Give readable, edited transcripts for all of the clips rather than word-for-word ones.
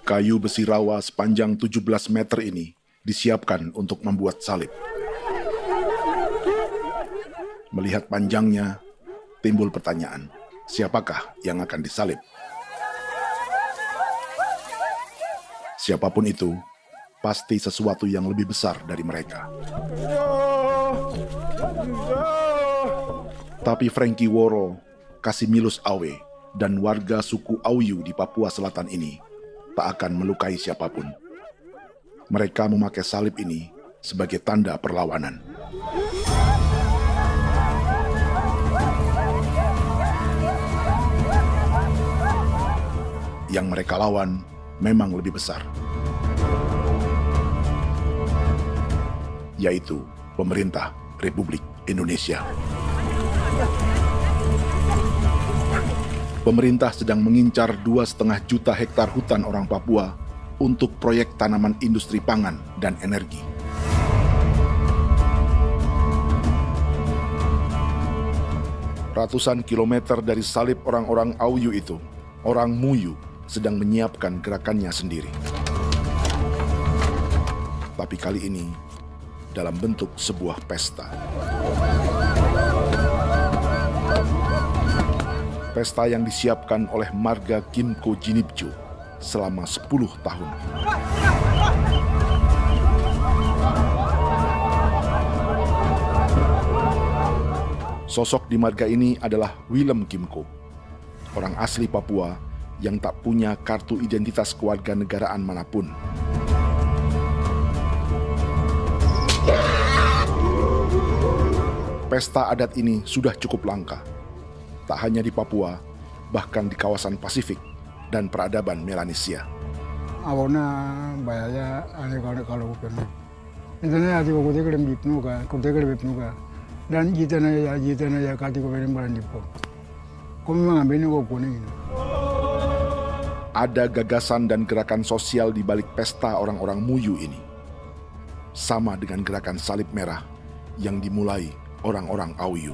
Kayu besi rawa sepanjang 17 meter ini disiapkan untuk membuat salib. Melihat panjangnya, timbul pertanyaan, siapakah yang akan disalib? Siapapun itu, pasti sesuatu yang lebih besar dari mereka. Tapi Frankie Woro, Casimilus Awe, dan warga suku Auyu di Papua Selatan ini tak akan melukai siapapun. Mereka memakai salib ini sebagai tanda perlawanan. Yang mereka lawan memang lebih besar, yaitu pemerintah Republik Indonesia. Pemerintah sedang mengincar 2,5 juta hektar hutan orang Papua untuk proyek tanaman industri pangan dan energi. Ratusan kilometer dari salib orang-orang Auyu itu, orang Muyu sedang menyiapkan gerakannya sendiri. Tapi kali ini dalam bentuk sebuah pesta. Pesta yang disiapkan oleh marga Kimco Jinibjo selama 10 tahun. Sosok di marga ini adalah Willem Kimco, orang asli Papua yang tak punya kartu identitas kewarganegaraan manapun. Pesta adat ini sudah cukup langka. Tak hanya di Papua, bahkan di kawasan Pasifik dan peradaban Melanesia. Awalnya bayarnya aneh kalau bukan. Internet ada kode kerem bipnuka, dan jitana ya kati ko berem baran dipo. Kami mengambil ko kuning. Ada gagasan dan gerakan sosial di balik pesta orang-orang Muyu ini. Sama dengan gerakan salib merah yang dimulai orang-orang Auyu.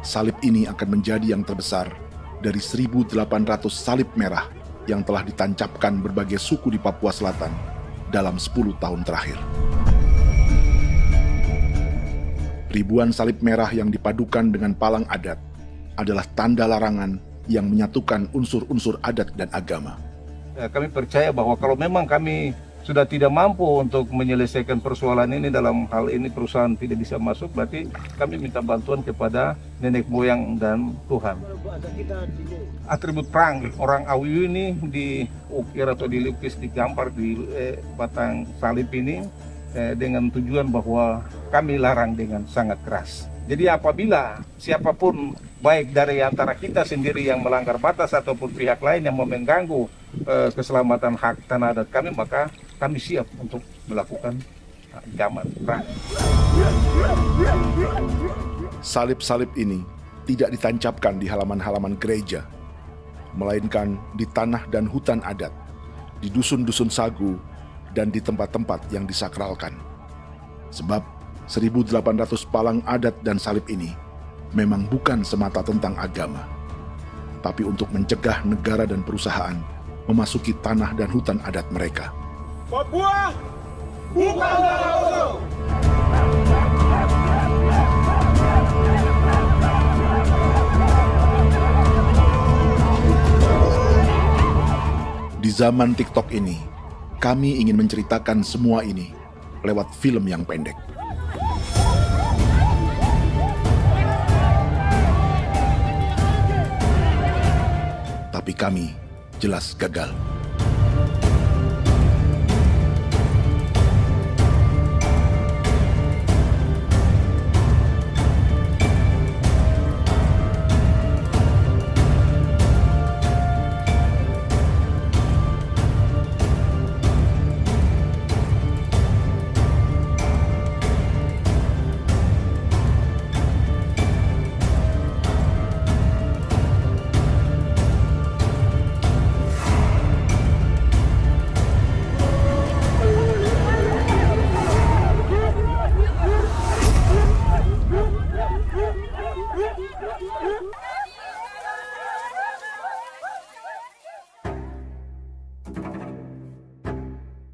Salib ini akan menjadi yang terbesar dari 1.800 salib merah yang telah ditancapkan berbagai suku di Papua Selatan dalam 10 tahun terakhir. Ribuan salib merah yang dipadukan dengan palang adat adalah tanda larangan yang menyatukan unsur-unsur adat dan agama. Kami percaya bahwa kalau memang kami sudah tidak mampu untuk menyelesaikan persoalan ini, dalam hal ini perusahaan tidak bisa masuk, berarti kami minta bantuan kepada nenek moyang dan Tuhan. Atribut perang orang Auyu ini diukir atau dilukis, digambar di batang salib ini dengan tujuan bahwa kami larang dengan sangat keras. Jadi apabila siapapun, baik dari antara kita sendiri yang melanggar batas ataupun pihak lain yang mau mengganggu keselamatan hak tanah adat kami, maka kami siap untuk melakukan ancaman perang. Salib-salib ini tidak ditancapkan di halaman-halaman gereja, melainkan di tanah dan hutan adat, di dusun-dusun sagu, dan di tempat-tempat yang disakralkan. Sebab 1.800 palang adat dan salib ini memang bukan semata tentang agama, tapi untuk mencegah negara dan perusahaan memasuki tanah dan hutan adat mereka. Papua bukan kosong. Di zaman TikTok ini, kami ingin menceritakan semua ini lewat film yang pendek. Tapi kami jelas gagal.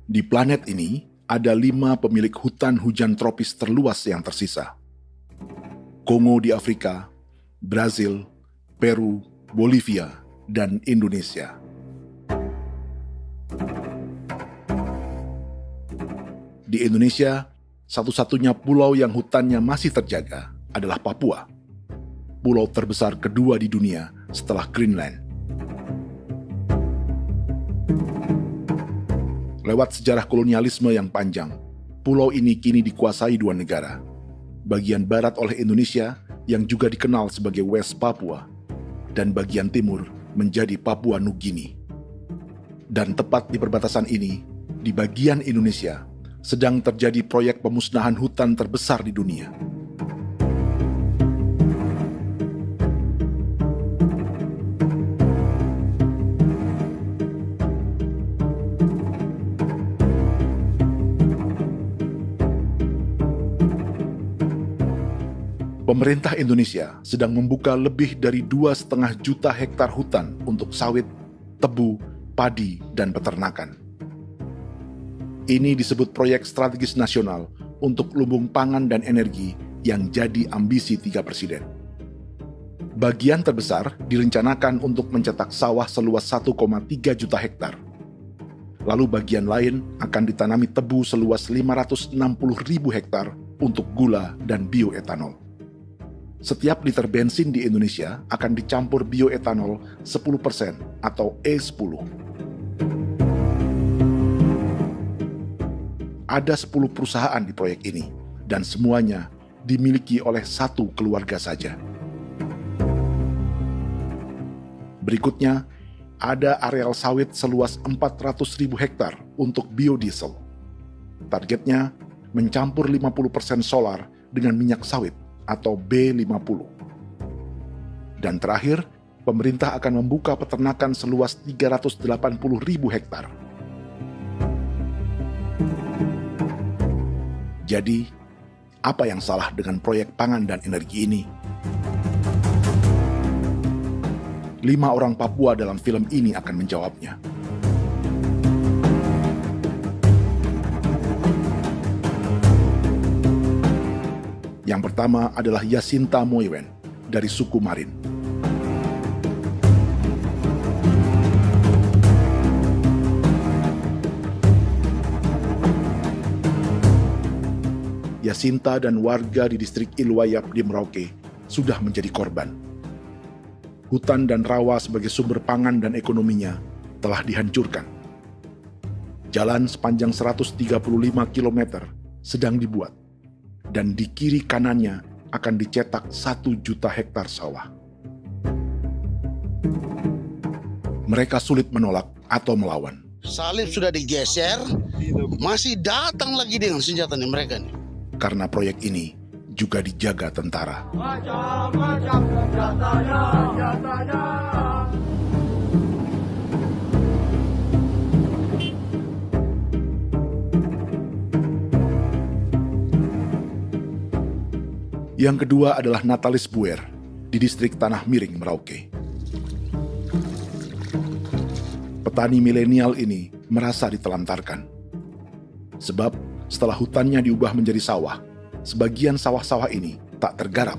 Di planet ini, ada 5 pemilik hutan hujan tropis terluas yang tersisa. Kongo di Afrika, Brazil, Peru, Bolivia, dan Indonesia. Di Indonesia, satu-satunya pulau yang hutannya masih terjaga adalah Papua, pulau terbesar kedua di dunia setelah Greenland. Lewat sejarah kolonialisme yang panjang, pulau ini kini dikuasai 2 negara. Bagian barat oleh Indonesia yang juga dikenal sebagai West Papua, dan bagian timur menjadi Papua Nugini. Dan tepat di perbatasan ini, di bagian Indonesia, sedang terjadi proyek pemusnahan hutan terbesar di dunia. Pemerintah Indonesia sedang membuka lebih dari 2,5 juta hektar hutan untuk sawit, tebu, padi, dan peternakan. Ini disebut proyek strategis nasional untuk lumbung pangan dan energi yang jadi ambisi 3 presiden. Bagian terbesar direncanakan untuk mencetak sawah seluas 1,3 juta hektar. Lalu bagian lain akan ditanami tebu seluas 560.000 hektar untuk gula dan bioetanol. Setiap liter bensin di Indonesia akan dicampur bioetanol 10% atau E10. Ada 10 perusahaan di proyek ini, dan semuanya dimiliki oleh 1 keluarga saja. Berikutnya, ada areal sawit seluas 400.000 hektar untuk biodiesel. Targetnya mencampur 50% solar dengan minyak sawit atau B50. Dan terakhir, pemerintah akan membuka peternakan seluas 380.000 hektar. Jadi, apa yang salah dengan proyek pangan dan energi ini? 5 orang Papua dalam film ini akan menjawabnya. Yang pertama adalah Yasinta Moiwen dari suku Marin. Yasinta dan warga di distrik Ilwayap di Merauke sudah menjadi korban. Hutan dan rawa sebagai sumber pangan dan ekonominya telah dihancurkan. Jalan sepanjang 135 km sedang dibuat, dan di kiri kanannya akan dicetak 1 juta hektar sawah. Mereka sulit menolak atau melawan. Salib sudah digeser, masih datang lagi dengan senjatanya mereka nih. Karena proyek ini juga dijaga tentara. Macam-macam senjatanya. Yang kedua adalah Natalis Buer di distrik Tanah Miring, Merauke. Petani milenial ini merasa ditelantarkan. Sebab setelah hutannya diubah menjadi sawah, sebagian sawah-sawah ini tak tergarap.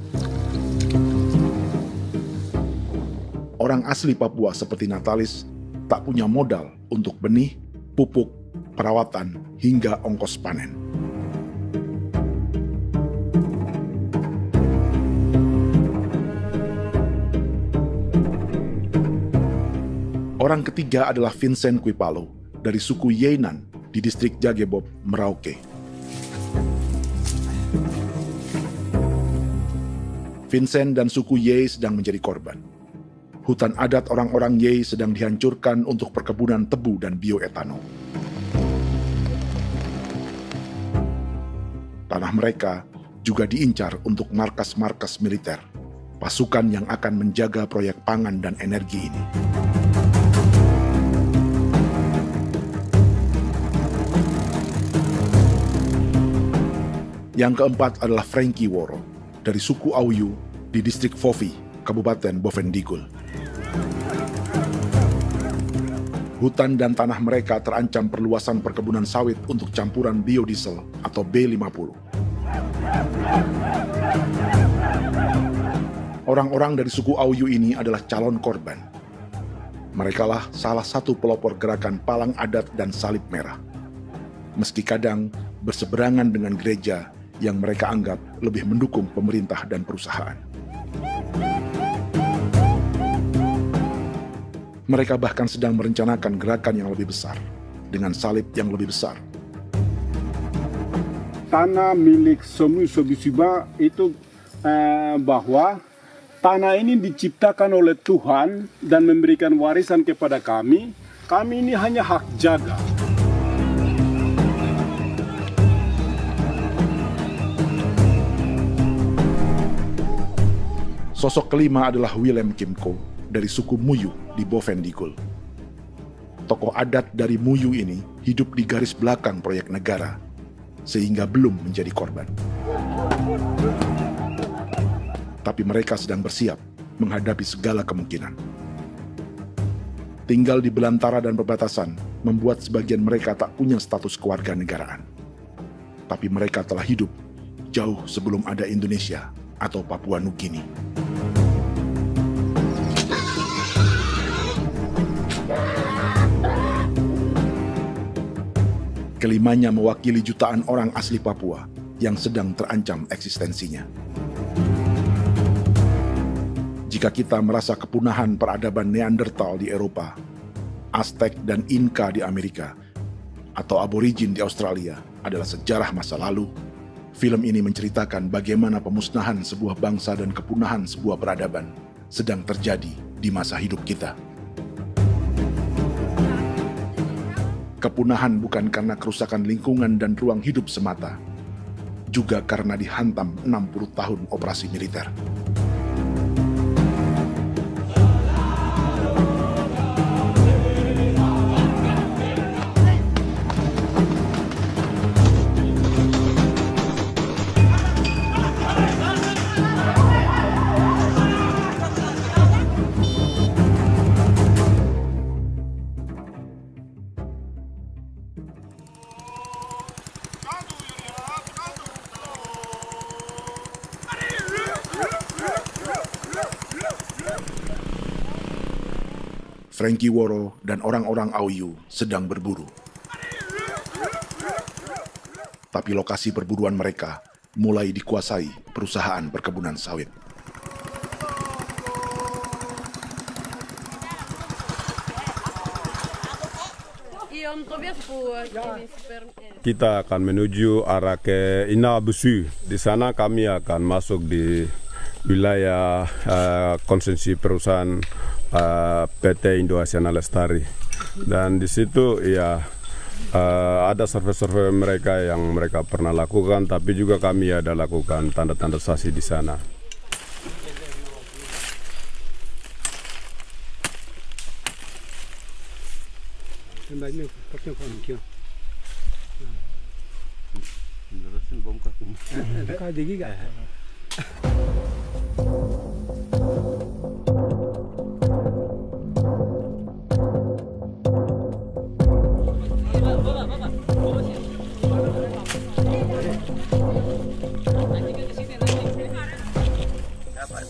Orang asli Papua seperti Natalis tak punya modal untuk benih, pupuk, perawatan, hingga ongkos panen. Orang ketiga adalah Vincent Kuipalo dari suku Yenan di distrik Jagebob, Merauke. Vincent dan suku Ye sedang menjadi korban. Hutan adat orang-orang Ye sedang dihancurkan untuk perkebunan tebu dan bioetanol. Tanah mereka juga diincar untuk markas-markas militer, pasukan yang akan menjaga proyek pangan dan energi ini. Yang keempat adalah Frankie Woro dari suku Auyu di distrik Fofi, Kabupaten Bovendigul. Hutan dan tanah mereka terancam perluasan perkebunan sawit untuk campuran biodiesel atau B50. Orang-orang dari suku Auyu ini adalah calon korban. Merekalah salah satu pelopor gerakan Palang Adat dan Salib Merah. Meski kadang berseberangan dengan gereja yang mereka anggap lebih mendukung pemerintah dan perusahaan. Mereka bahkan sedang merencanakan gerakan yang lebih besar, dengan salib yang lebih besar. Tanah milik Semu Sobisiba itu bahwa tanah ini diciptakan oleh Tuhan dan memberikan warisan kepada kami. Kami ini hanya hak jaga. Sosok kelima adalah Willem Kimco dari suku Muyu di Bovendigul. Tokoh adat dari Muyu ini hidup di garis belakang proyek negara, sehingga belum menjadi korban. Tapi mereka sedang bersiap menghadapi segala kemungkinan. Tinggal di belantara dan perbatasan membuat sebagian mereka tak punya status kewarganegaraan. Tapi mereka telah hidup jauh sebelum ada Indonesia atau Papua Nugini. Kelimanya mewakili jutaan orang asli Papua yang sedang terancam eksistensinya. Jika kita merasa kepunahan peradaban Neanderthal di Eropa, Aztec dan Inca di Amerika, atau aborigin di Australia adalah sejarah masa lalu, film ini menceritakan bagaimana pemusnahan sebuah bangsa dan kepunahan sebuah peradaban sedang terjadi di masa hidup kita. Kepunahan bukan karena kerusakan lingkungan dan ruang hidup semata, juga karena dihantam 60 tahun operasi militer. Frankie Woro dan orang-orang Auyu sedang berburu. Tapi lokasi perburuan mereka mulai dikuasai perusahaan perkebunan sawit. Kita akan menuju arah ke Inabusu. Di sana kami akan masuk di wilayah konsesi perusahaan PT Indo Asiana Lestari, dan di situ ya ada survei-survei mereka yang mereka pernah lakukan, tapi juga kami ada lakukan tanda-tanda saksi di sana.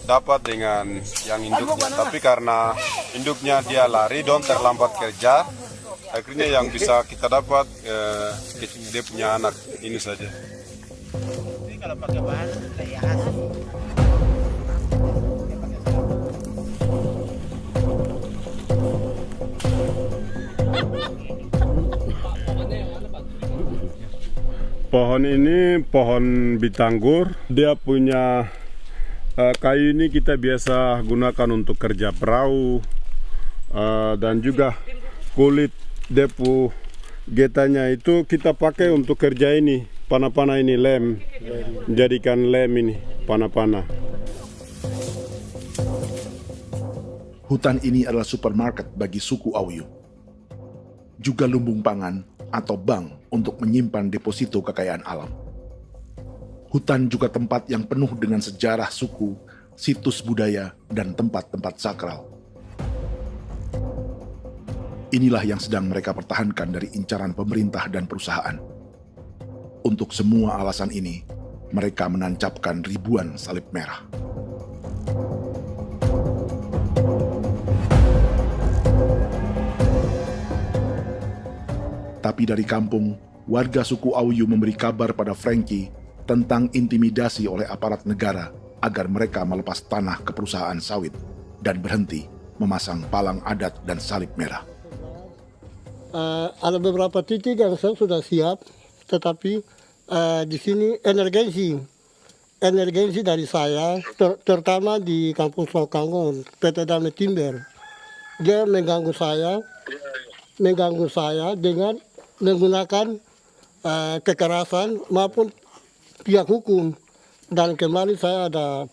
Dapat dengan yang induknya, tapi karena induknya dia lari dan terlambat kerja, akhirnya yang bisa kita dapat dia punya anak ini saja. Kalau pakai bahan kayak hasil. Pohon ini pohon bitanggur, dia punya kayu ini kita biasa gunakan untuk kerja perahu, dan juga kulit depu getanya itu kita pakai untuk kerja ini, panah-panah ini lem, jadikan lem ini, panah-panah. Hutan ini adalah supermarket bagi suku Auyu. Juga lumbung pangan atau bank untuk menyimpan deposito kekayaan alam. Hutan juga tempat yang penuh dengan sejarah suku, situs budaya, dan tempat-tempat sakral. Inilah yang sedang mereka pertahankan dari incaran pemerintah dan perusahaan. Untuk semua alasan ini, mereka menancapkan ribuan salib merah. Tapi dari kampung, warga suku Auyu memberi kabar pada Frankie tentang intimidasi oleh aparat negara agar mereka melepas tanah ke perusahaan sawit dan berhenti memasang palang adat dan salib merah. Ada beberapa titik yang saya sudah siap, tetapi di sini emergensi dari saya, terutama di Kampung Sokangon, PT Damai Timber. Dia mengganggu saya dengan menggunakan kekerasan maupun pihak hukum. Dan kemarin saya ada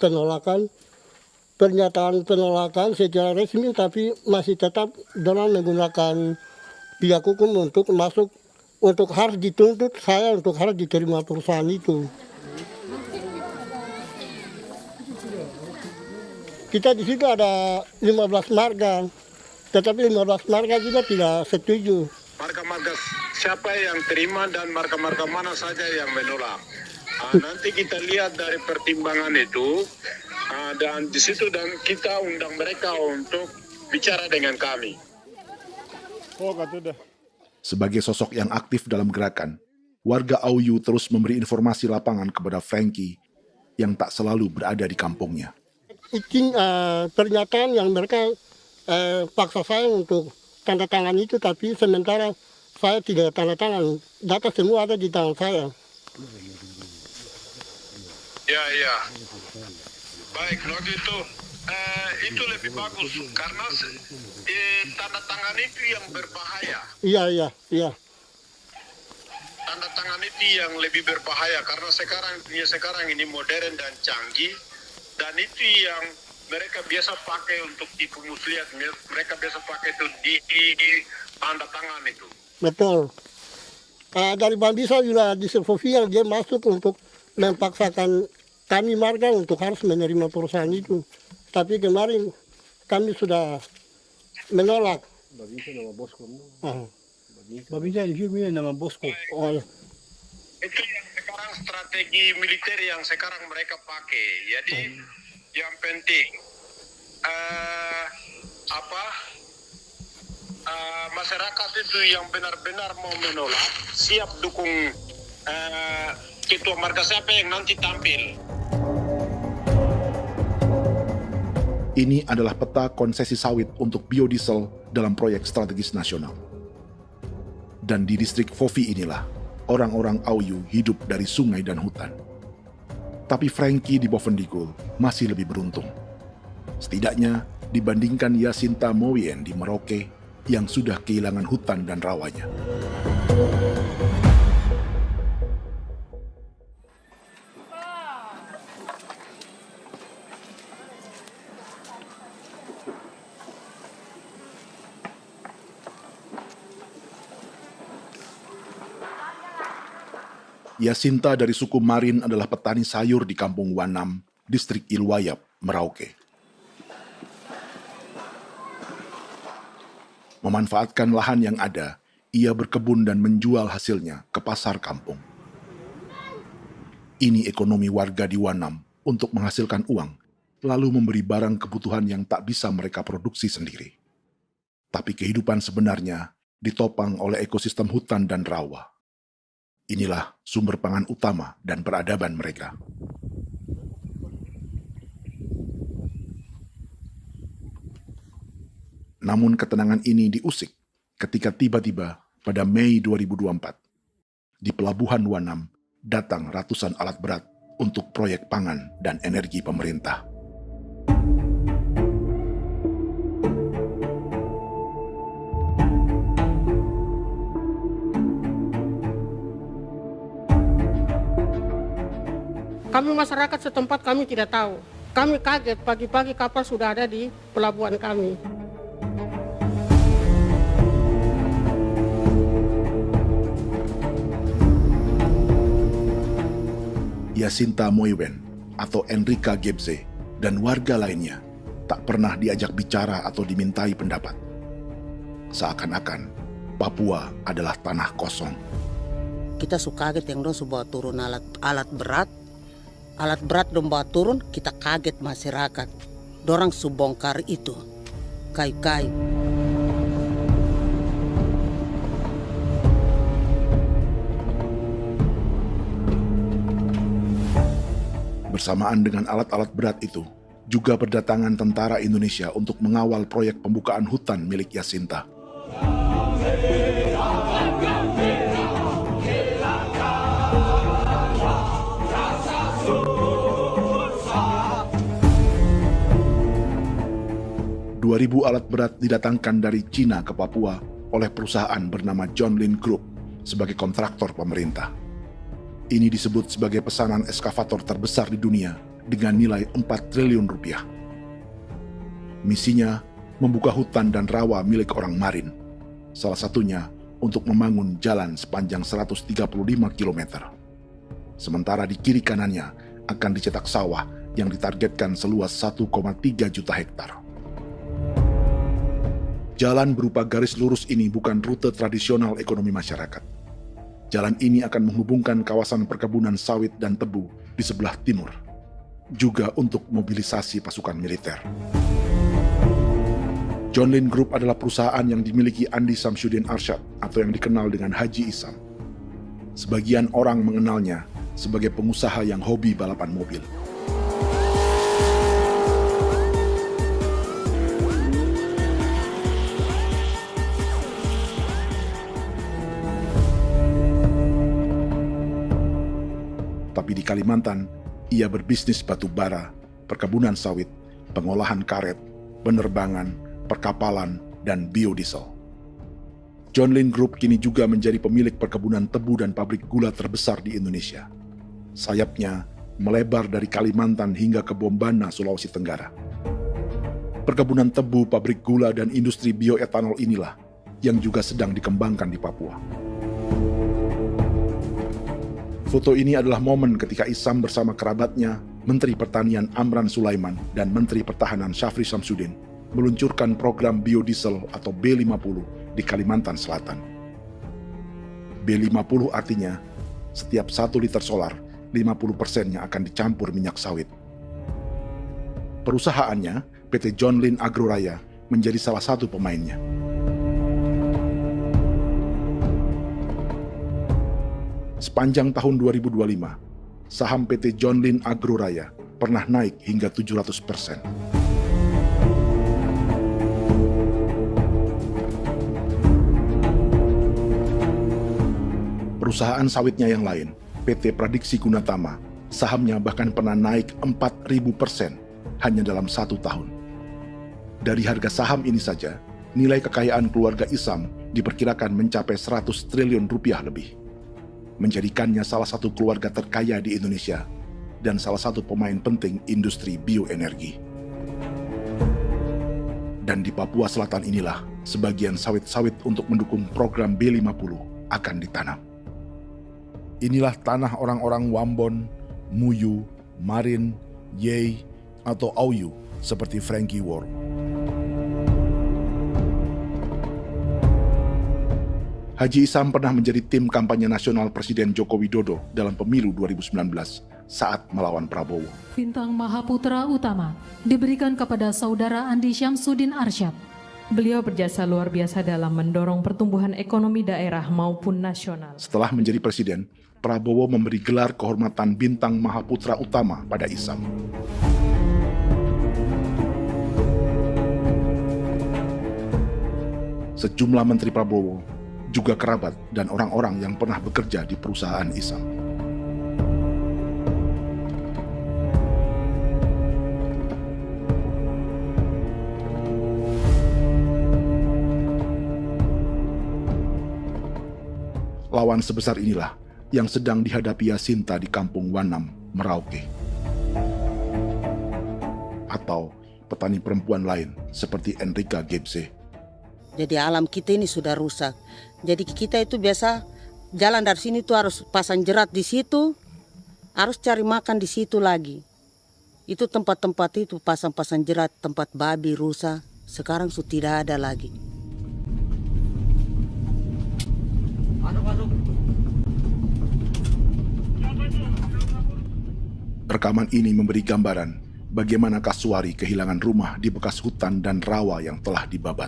pernyataan penolakan secara resmi, tapi masih tetap dengan menggunakan pihak hukum untuk masuk, untuk harus dituntut saya untuk harus diterima perusahaan itu. Kita di situ ada 15 marga, tetapi 15 marga juga tidak setuju. Marga-marga siapa yang terima dan marga-marga mana saja yang menolak. Nanti kita lihat dari pertimbangan itu, dan di situ dan kita undang mereka untuk bicara dengan kami. Sebagai sosok yang aktif dalam gerakan, warga Auyu terus memberi informasi lapangan kepada Frankie yang tak selalu berada di kampungnya. Izin pernyataan yang mereka paksa saya untuk tanda tangan itu, tapi sementara saya tidak tanda tangan. Data semua ada di tangan saya. Ya. Baik, kalau gitu itu lebih bagus karena tanda tangan itu yang berbahaya. Iya. Tanda tangan itu yang lebih berbahaya karena sekarang ini modern dan canggih, dan itu yang mereka biasa pakai untuk tipu muslihat. Mereka biasa pakai itu di tanda tangan itu. Betul. Dari Bambisa juga di Sofia dia masuk untuk memaksakan kami marga untuk harus menerima perusahaan itu. Tapi kemarin kami sudah menolak. Babinsa nama bosku. Babinsa di sini nama bosku. Oh, ya. Itu yang sekarang strategi militer yang sekarang mereka pakai. Jadi yang penting masyarakat itu yang benar-benar mau menolak siap dukung ketua marga siapa yang nanti tampil. Ini adalah peta konsesi sawit untuk biodiesel dalam proyek strategis nasional. Dan di distrik Fofi inilah, orang-orang Auyu hidup dari sungai dan hutan. Tapi Frankie di Bovendigul masih lebih beruntung. Setidaknya dibandingkan Yasinta Mowien di Merauke yang sudah kehilangan hutan dan rawanya. Yasinta dari suku Marin adalah petani sayur di Kampung Wanam, distrik Ilwayap, Merauke. Memanfaatkan lahan yang ada, ia berkebun dan menjual hasilnya ke pasar kampung. Ini ekonomi warga di Wanam untuk menghasilkan uang, lalu memberi barang kebutuhan yang tak bisa mereka produksi sendiri. Tapi kehidupan sebenarnya ditopang oleh ekosistem hutan dan rawa. Inilah sumber pangan utama dan peradaban mereka. Namun ketenangan ini diusik ketika tiba-tiba pada Mei 2024, di Pelabuhan Wanam datang ratusan alat berat untuk proyek pangan dan energi pemerintah. Kami masyarakat setempat kami tidak tahu. Kami kaget pagi-pagi kapal sudah ada di pelabuhan kami. Yasinta Mowien atau Enrika Gebze dan warga lainnya tak pernah diajak bicara atau dimintai pendapat. Seakan-akan Papua adalah tanah kosong. Kita suka kaget yang dong bawa turun alat berat dong bawa turun, kita kaget masyarakat. Dorang subongkar itu kayu-kayu. Bersamaan dengan alat-alat berat itu, juga berdatangan tentara Indonesia untuk mengawal proyek pembukaan hutan milik Jacinta. Ribu alat berat didatangkan dari Cina ke Papua oleh perusahaan bernama John Lin Group sebagai kontraktor pemerintah. Ini disebut sebagai pesanan eskavator terbesar di dunia dengan nilai 4 triliun rupiah. Misinya membuka hutan dan rawa milik orang Marin, salah satunya untuk membangun jalan sepanjang 135 km. Sementara di kiri kanannya akan dicetak sawah yang ditargetkan seluas 1,3 juta hektar. Jalan berupa garis lurus ini bukan rute tradisional ekonomi masyarakat. Jalan ini akan menghubungkan kawasan perkebunan sawit dan tebu di sebelah timur, juga untuk mobilisasi pasukan militer. John Lin Group adalah perusahaan yang dimiliki Andi Samsudin Arsyad atau yang dikenal dengan Haji Isam. Sebagian orang mengenalnya sebagai pengusaha yang hobi balapan mobil. Tapi di Kalimantan, ia berbisnis batu bara, perkebunan sawit, pengolahan karet, penerbangan, perkapalan, dan biodiesel. John Lin Group kini juga menjadi pemilik perkebunan tebu dan pabrik gula terbesar di Indonesia. Sayapnya melebar dari Kalimantan hingga ke Bombana, Sulawesi Tenggara. Perkebunan tebu, pabrik gula, dan industri bioetanol inilah yang juga sedang dikembangkan di Papua. Foto ini adalah momen ketika Isam bersama kerabatnya, Menteri Pertanian Amran Sulaiman dan Menteri Pertahanan Syafri Samsudin, meluncurkan program biodiesel atau B50 di Kalimantan Selatan. B50 artinya, setiap 1 liter solar, 50%-nya akan dicampur minyak sawit. Perusahaannya, PT John Lin Agroraya, menjadi salah satu pemainnya. Sepanjang tahun 2025, saham PT John Lin Agroraya pernah naik hingga 700%. Perusahaan sawitnya yang lain, PT Pradiksi Gunatama, sahamnya bahkan pernah naik 4.000% hanya dalam 1 tahun. Dari harga saham ini saja, nilai kekayaan keluarga Isam diperkirakan mencapai 100 triliun rupiah lebih, menjadikannya salah satu keluarga terkaya di Indonesia dan salah satu pemain penting industri bioenergi. Dan di Papua Selatan inilah sebagian sawit-sawit untuk mendukung program B50 akan ditanam. Inilah tanah orang-orang Wambon, Muyu, Marin, Yei, atau Auyu seperti Frankie Ward. Haji Isam pernah menjadi tim kampanye nasional Presiden Joko Widodo dalam pemilu 2019 saat melawan Prabowo. Bintang Mahaputra Utama diberikan kepada Saudara Andi Syamsuddin Arsyad. Beliau berjasa luar biasa dalam mendorong pertumbuhan ekonomi daerah maupun nasional. Setelah menjadi presiden, Prabowo memberi gelar kehormatan Bintang Mahaputra Utama pada Isam. Sejumlah menteri Prabowo, juga kerabat dan orang-orang yang pernah bekerja di perusahaan Isam. Lawan sebesar inilah yang sedang dihadapi Jacinta di kampung Wanam, Merauke. Atau petani perempuan lain seperti Enrika Gebse. Jadi alam kita ini sudah rusak. Jadi kita itu biasa jalan dari sini tuh harus pasang jerat di situ, harus cari makan di situ lagi. Itu tempat-tempat itu pasang-pasang jerat, tempat babi, rusa, sekarang sudah tidak ada lagi. Rekaman ini memberi gambaran bagaimana Kasuari kehilangan rumah di bekas hutan dan rawa yang telah dibabat.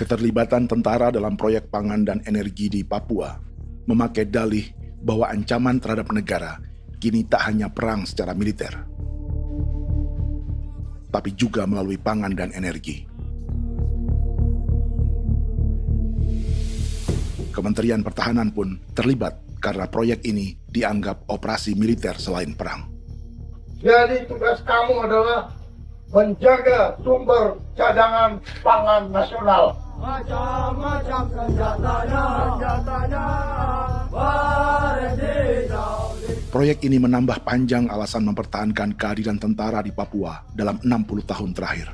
Keterlibatan tentara dalam proyek pangan dan energi di Papua memakai dalih bahwa ancaman terhadap negara kini tak hanya perang secara militer, tapi juga melalui pangan dan energi. Kementerian Pertahanan pun terlibat karena proyek ini dianggap operasi militer selain perang. Jadi tugas kamu adalah menjaga sumber cadangan pangan nasional. Macam-macam senjatanya, Proyek ini menambah panjang alasan mempertahankan kehadiran tentara di Papua dalam 60 tahun terakhir.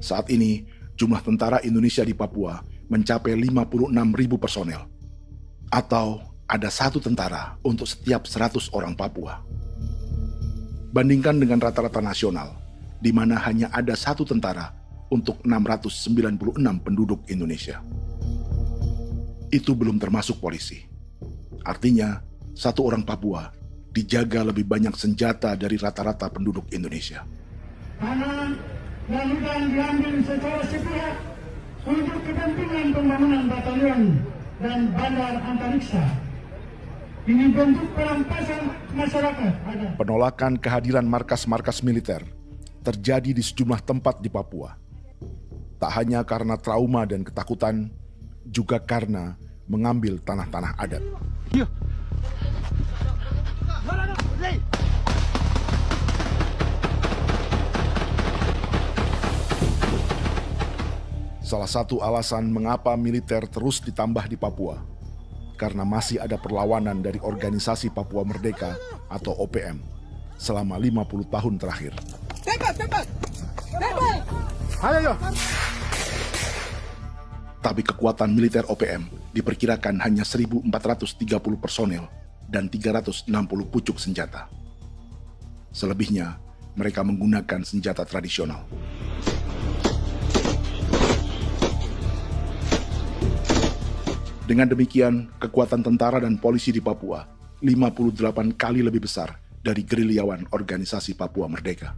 Saat ini, jumlah tentara Indonesia di Papua mencapai 56.000 personel, atau ada 1 tentara untuk setiap 100 orang Papua. Bandingkan dengan rata-rata nasional, di mana hanya ada 1 tentara untuk 696 penduduk Indonesia. Itu belum termasuk polisi. Artinya, 1 orang Papua dijaga lebih banyak senjata dari rata-rata penduduk Indonesia. Tanah dan hutan diambil secara sepihak untuk kepentingan pembangunan batalion dan bandar antariksa. Ini bentuk perampasan masyarakat. Penolakan kehadiran markas-markas militer terjadi di sejumlah tempat di Papua. Tak hanya karena trauma dan ketakutan, juga karena mengambil tanah-tanah adat. Salah satu alasan mengapa militer terus ditambah di Papua, karena masih ada perlawanan dari Organisasi Papua Merdeka atau OPM selama 50 tahun terakhir. Tapi kekuatan militer OPM diperkirakan hanya 1.430 personel dan 360 pucuk senjata. Selebihnya, mereka menggunakan senjata tradisional. Dengan demikian, kekuatan tentara dan polisi di Papua 58 kali lebih besar dari gerilyawan Organisasi Papua Merdeka.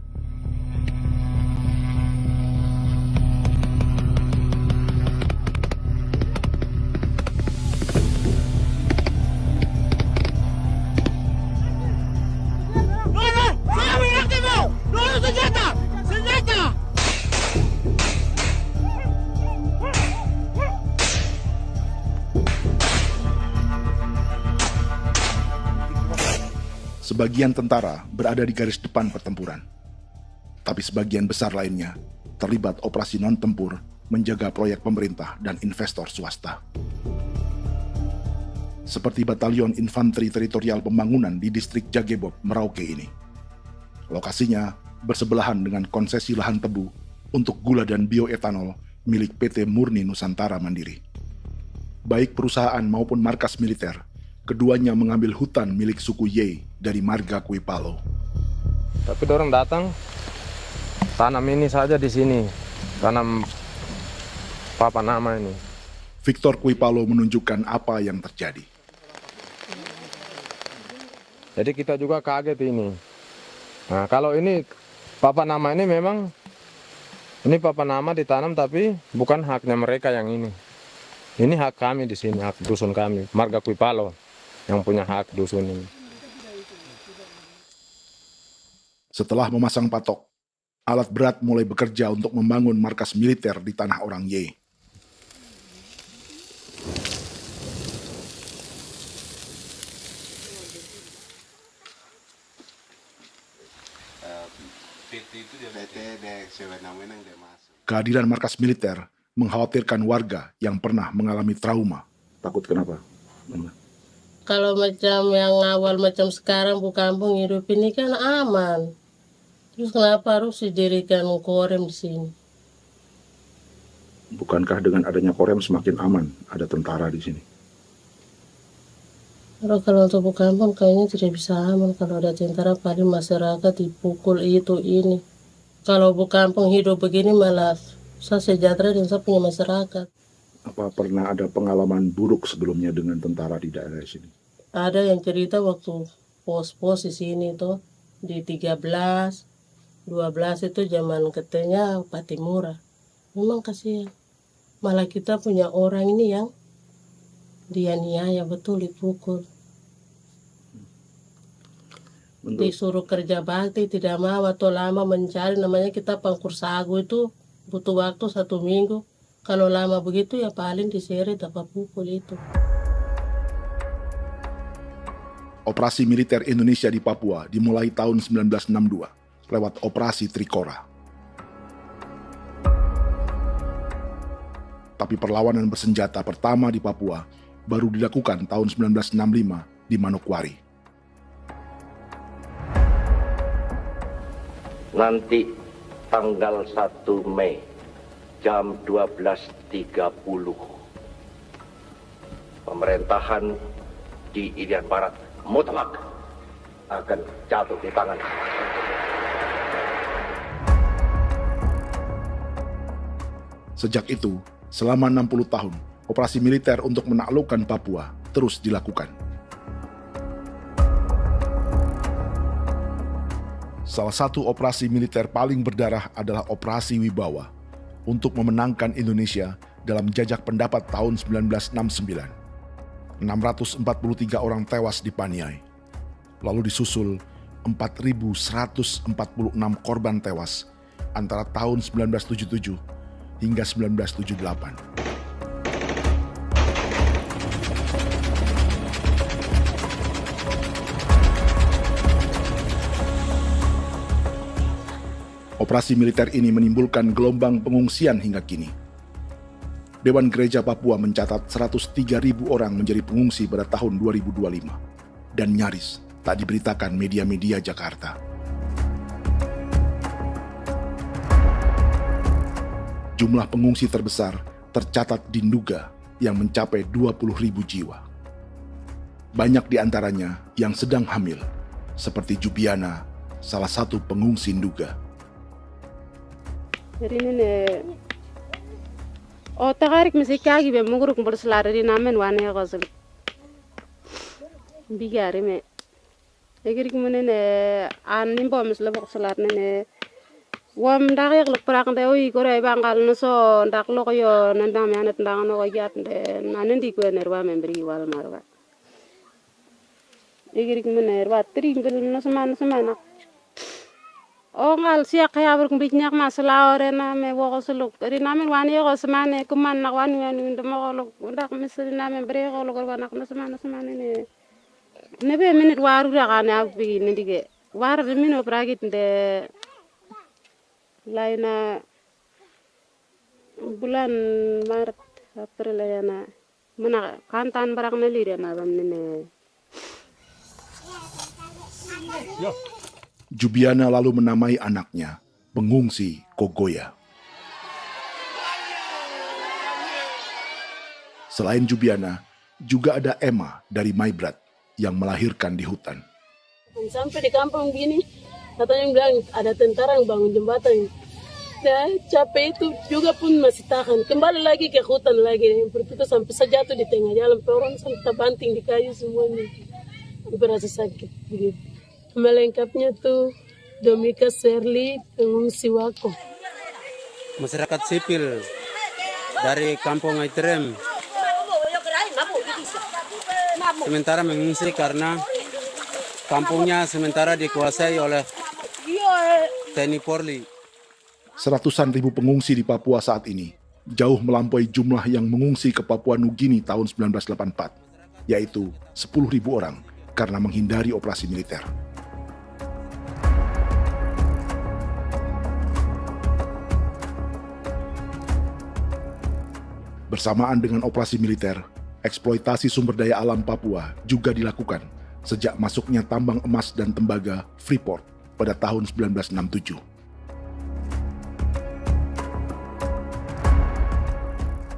Sebagian tentara berada di garis depan pertempuran, tapi sebagian besar lainnya terlibat operasi non-tempur menjaga proyek pemerintah dan investor swasta. Seperti Batalion Infanteri Teritorial Pembangunan di distrik Jagebob, Merauke ini. Lokasinya bersebelahan dengan konsesi lahan tebu untuk gula dan bioetanol milik PT Murni Nusantara Mandiri. Baik perusahaan maupun markas militer, keduanya mengambil hutan milik suku Ye dari marga Kuipalo. Tapi dorong datang, tanam ini saja di sini, tanam papa nama ini. Victor Kuipalo menunjukkan apa yang terjadi. Jadi kita juga kaget ini. Nah, kalau ini papa nama ini memang, ini papa nama ditanam tapi bukan haknya mereka yang ini. Ini hak kami di sini, hak dusun kami, marga Kuipalo yang punya hak dusun ini. Setelah memasang patok, alat berat mulai bekerja untuk membangun markas militer di tanah orang Ye. Kehadiran markas militer mengkhawatirkan warga yang pernah mengalami trauma. Takut kenapa? Kalau macam yang awal macam sekarang bu kampung hidup ini kan aman. Terus kenapa harus didirikan korem di sini? Bukankah dengan adanya Korem semakin aman ada tentara di sini? Kalau untuk kampung kayaknya tidak bisa aman kalau ada tentara, paling masyarakat dipukul itu ini. Kalau kampung hidup begini malah saya sejahtera dan saya punya masyarakat. Apa pernah ada pengalaman buruk sebelumnya dengan tentara di daerah sini? Ada yang cerita waktu pos-pos di sini tuh di 13, 12 itu zaman katanya Patimura. Memang kasihan. Malah kita punya orang ini yang dianiaya betul, dipukul. Disuruh kerja bakti tidak mau atau lama mencari, namanya kita pangkur sagu itu butuh waktu 1 minggu. Kalau lama begitu ya paling diseret apa pukul itu. Operasi militer Indonesia di Papua dimulai tahun 1962 lewat Operasi Trikora. Tapi perlawanan bersenjata pertama di Papua baru dilakukan tahun 1965 di Manokwari. Nanti tanggal 1 Mei jam 12.30 pemerintahan di Irian Barat mutlak akan jatuh di tangan. Sejak itu, selama 60 tahun, operasi militer untuk menaklukkan Papua terus dilakukan. Salah satu operasi militer paling berdarah adalah Operasi Wibawa untuk memenangkan Indonesia dalam jajak pendapat tahun 1969. 643 orang tewas di Paniai. Lalu disusul 4.146 korban tewas antara tahun 1977 hingga 1978. Operasi militer ini menimbulkan gelombang pengungsian hingga kini. Dewan Gereja Papua mencatat 103.000 orang menjadi pengungsi pada tahun 2025 dan nyaris tak diberitakan media-media Jakarta. Jumlah pengungsi terbesar tercatat di Nduga yang mencapai 20.000 jiwa. Banyak di antaranya yang sedang hamil, seperti Jubiana, salah satu pengungsi Nduga. Jadi ini tagarik mesti kagi be muguruk berselari di namen wane gosel bigari me egirik munene an nimbo misle berselar nene wam darik lek prak de oi gore bangal no so ndak lo yo nandam yanet ndang no gat de nanen di ko nerwa membri wal marwa egirik munene wa tringel no semana ngal siak ya ber kumbik nyak masala orena me wo suluk ri namen wani go semane kuman nak wani wani ndemo lo ndak misri namen bre go lo nak no semana ne be minute waru ra kana bi ne dige war de mino pragit de laina bulan Maret April yana mana kantan barak na lire na bam ne Jubiana lalu menamai anaknya pengungsi Kogoya. Selain Jubiana, juga ada Emma dari Maibrat yang melahirkan di hutan. Sampai di kampung gini, katanya bilang ada tentara yang bangun jembatan. Ya, capek itu juga pun masih tahan. Kembali lagi ke hutan lagi. Itu sampai saya jatuh di tengah jalan. Orang sampai terbanting di kayu semuanya. Berasa sakit begitu. Melengkapnya tuh Domika Serli, pengungsi Wako. Masyarakat sipil dari Kampung Aitrem sementara mengungsi karena kampungnya sementara dikuasai oleh TNI Polri. Seratusan ribu pengungsi di Papua saat ini jauh melampaui jumlah yang mengungsi ke Papua Nugini tahun 1984, yaitu 10.000 orang karena menghindari operasi militer. Bersamaan dengan operasi militer, eksploitasi sumber daya alam Papua juga dilakukan sejak masuknya tambang emas dan tembaga Freeport pada tahun 1967.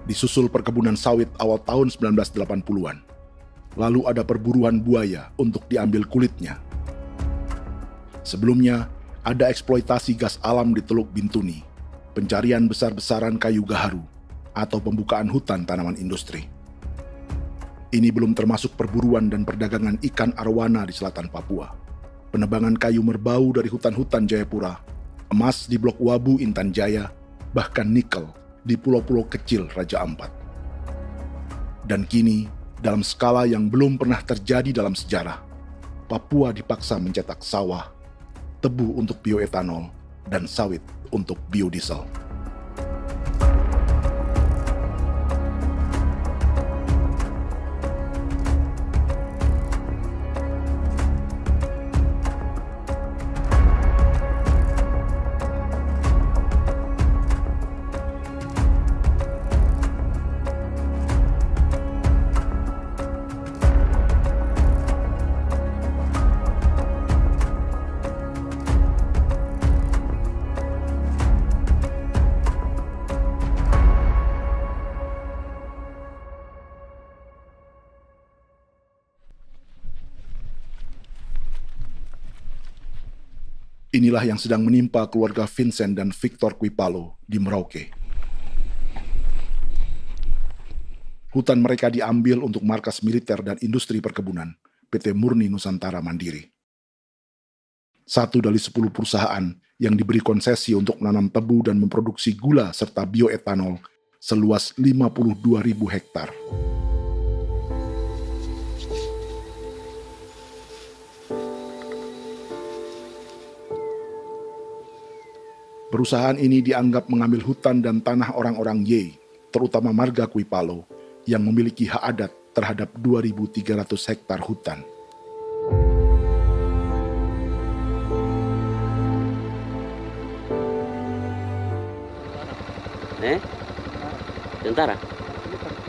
Disusul perkebunan sawit awal tahun 1980-an. Lalu ada perburuan buaya untuk diambil kulitnya. Sebelumnya, ada eksploitasi gas alam di Teluk Bintuni, pencarian besar-besaran kayu gaharu, atau pembukaan hutan tanaman industri. Ini belum termasuk perburuan dan perdagangan ikan arwana di selatan Papua, penebangan kayu merbau dari hutan-hutan Jayapura, emas di Blok Wabu Intan Jaya, bahkan nikel di pulau-pulau kecil Raja Ampat. Dan kini, dalam skala yang belum pernah terjadi dalam sejarah, Papua dipaksa mencetak sawah, tebu untuk bioetanol, dan sawit untuk biodiesel. Inilah yang sedang menimpa keluarga Vincent dan Victor Kuipalo di Merauke. Hutan mereka diambil untuk markas militer dan industri perkebunan, PT Murni Nusantara Mandiri. 1 dari 10 perusahaan yang diberi konsesi untuk menanam tebu dan memproduksi gula serta bioetanol seluas 52.000 hektar. Perusahaan ini dianggap mengambil hutan dan tanah orang-orang Ye, terutama marga Kuipalo, yang memiliki hak adat terhadap 2.300 hektar hutan. Tentara?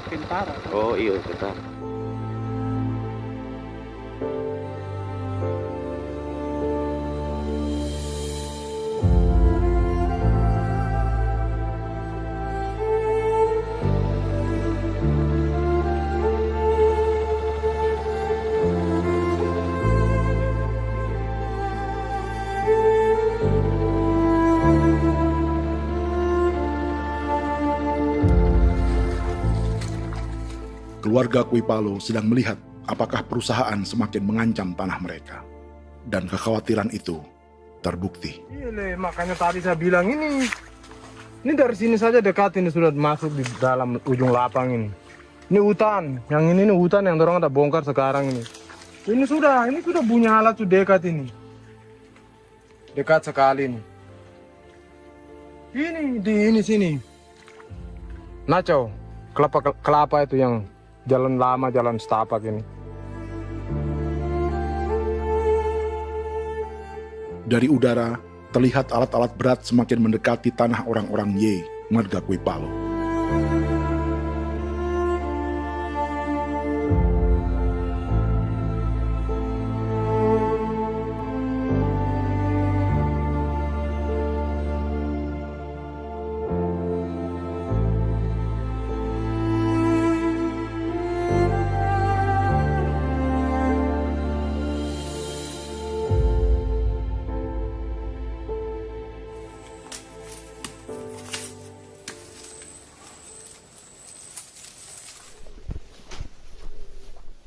Tentara. Oh iya, tentara. Keluarga Kuipalo sedang melihat apakah perusahaan semakin mengancam tanah mereka. Dan kekhawatiran itu terbukti. Iya, makanya tadi saya bilang ini dari sini saja dekat ini sudah masuk di dalam ujung lapang ini. Ini hutan, yang ini hutan yang dorong ada bongkar sekarang ini. Ini sudah punya alat sudah dekat ini. Dekat sekali ini. Ini di sini. Nacau, kelapa itu yang jalan lama, jalan setapak ini. Dari udara, terlihat alat-alat berat semakin mendekati tanah orang-orang Ye, marga Kuipalo.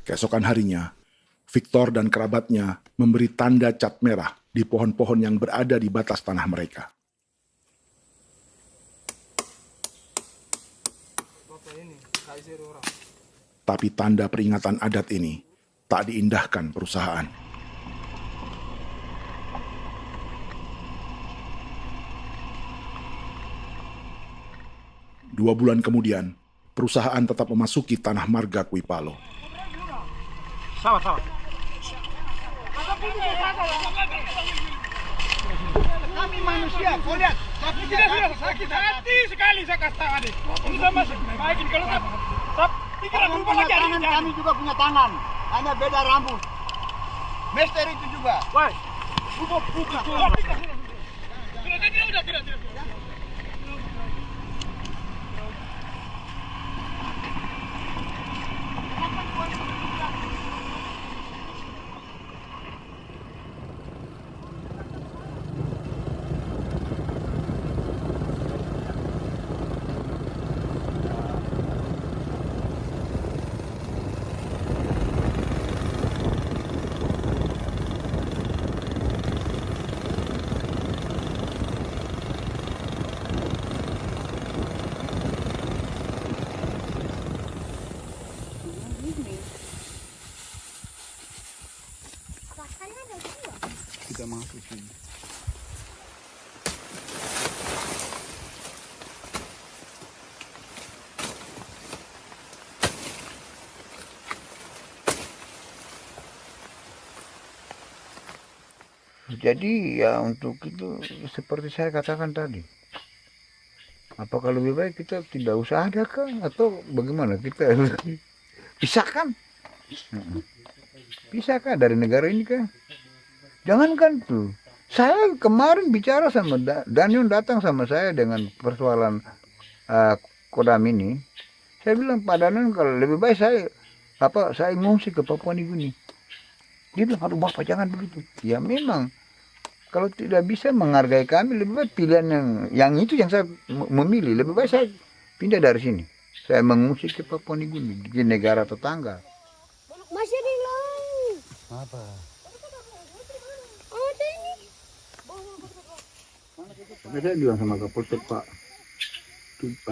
Keesokan harinya, Victor dan kerabatnya memberi tanda cat merah di pohon-pohon yang berada di batas tanah mereka. Tapi tanda peringatan adat ini tak diindahkan perusahaan. Dua bulan kemudian, perusahaan tetap memasuki tanah marga Kuipalo. Sama. Kami manusia, kau lihat. Tapi sudah sakit hati sekali saya kata adik. Ini sama baik kalau pikiran berubah lagi. Kami juga punya tangan, hanya beda rambut. Mister itu juga. Woi, buka. Sudah. Jadi ya untuk itu seperti saya katakan tadi, apakah lebih baik kita tidak usah ada kah atau bagaimana, kita pisahkan, pisahkan dari negara ini kah? Jangankan tuh, saya kemarin bicara sama Daniel, datang sama saya dengan persoalan Kodam ini, saya bilang Pak Daniel kalau lebih baik saya ngungsi ke Papua Nugini. Dia bilang, aduh Bapak jangan begitu. Ya memang, kalau tidak bisa menghargai kami, lebih baik pilihan yang itu yang saya memilih. Lebih baik saya pindah dari sini. Saya mengungsi ke Papua Nugini, di negara tetangga. Masih di laut. Apa? Ada ini. Karena saya bilang sama Kapolsek Pak,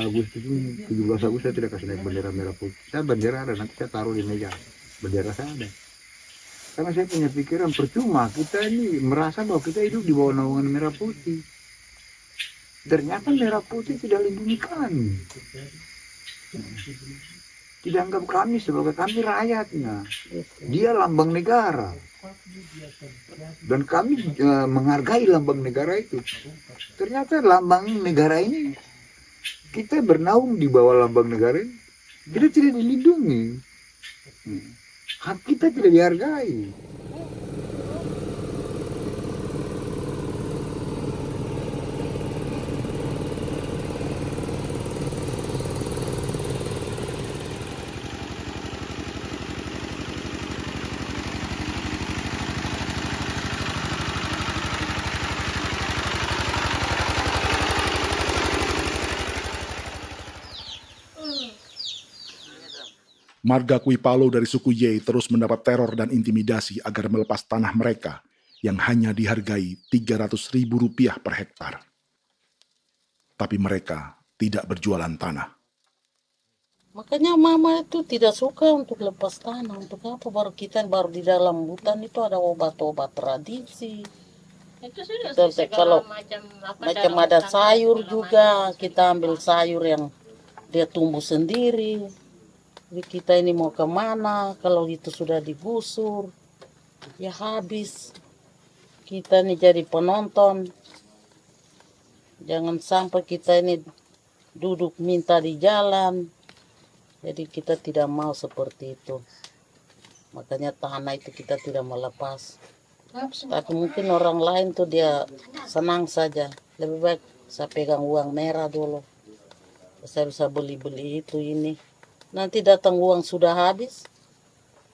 Agustus ini, 17 Agustus saya tidak kasih naik bendera merah putih. Saya bendera ada, nanti saya taruh di meja. Bendera saya ada. Karena saya punya pikiran percuma kita ini merasa bahwa kita hidup di bawah naungan merah putih. Ternyata merah putih tidak lindungi kami. Tidak anggap kami sebagai kami rakyatnya. Dia lambang negara. Dan kami menghargai lambang negara itu. Ternyata lambang negara ini, kita bernaung di bawah lambang negara ini, kita tidak dilindungi. Hak kita tidak dihargai. Marga Kuipalo dari suku Ye terus mendapat teror dan intimidasi agar melepas tanah mereka yang hanya dihargai Rp300.000 per hektar. Tapi mereka tidak berjualan tanah. Makanya mama itu tidak suka untuk lepas tanah. Untuk apa? Baru di dalam hutan itu ada obat-obat tradisi. Itu sudah Kalau macam ada sayur juga, kita ambil sayur yang dia tumbuh sendiri. Jadi kita ini mau kemana, kalau itu sudah digusur, ya habis. Kita ini jadi penonton. Jangan sampai kita ini duduk minta di jalan. Jadi kita tidak mau seperti itu. Makanya tanah itu kita tidak melepas. Tapi mungkin orang lain tuh dia senang saja. Lebih baik saya pegang uang merah dulu. Saya bisa beli-beli itu ini. Nanti datang uang sudah habis,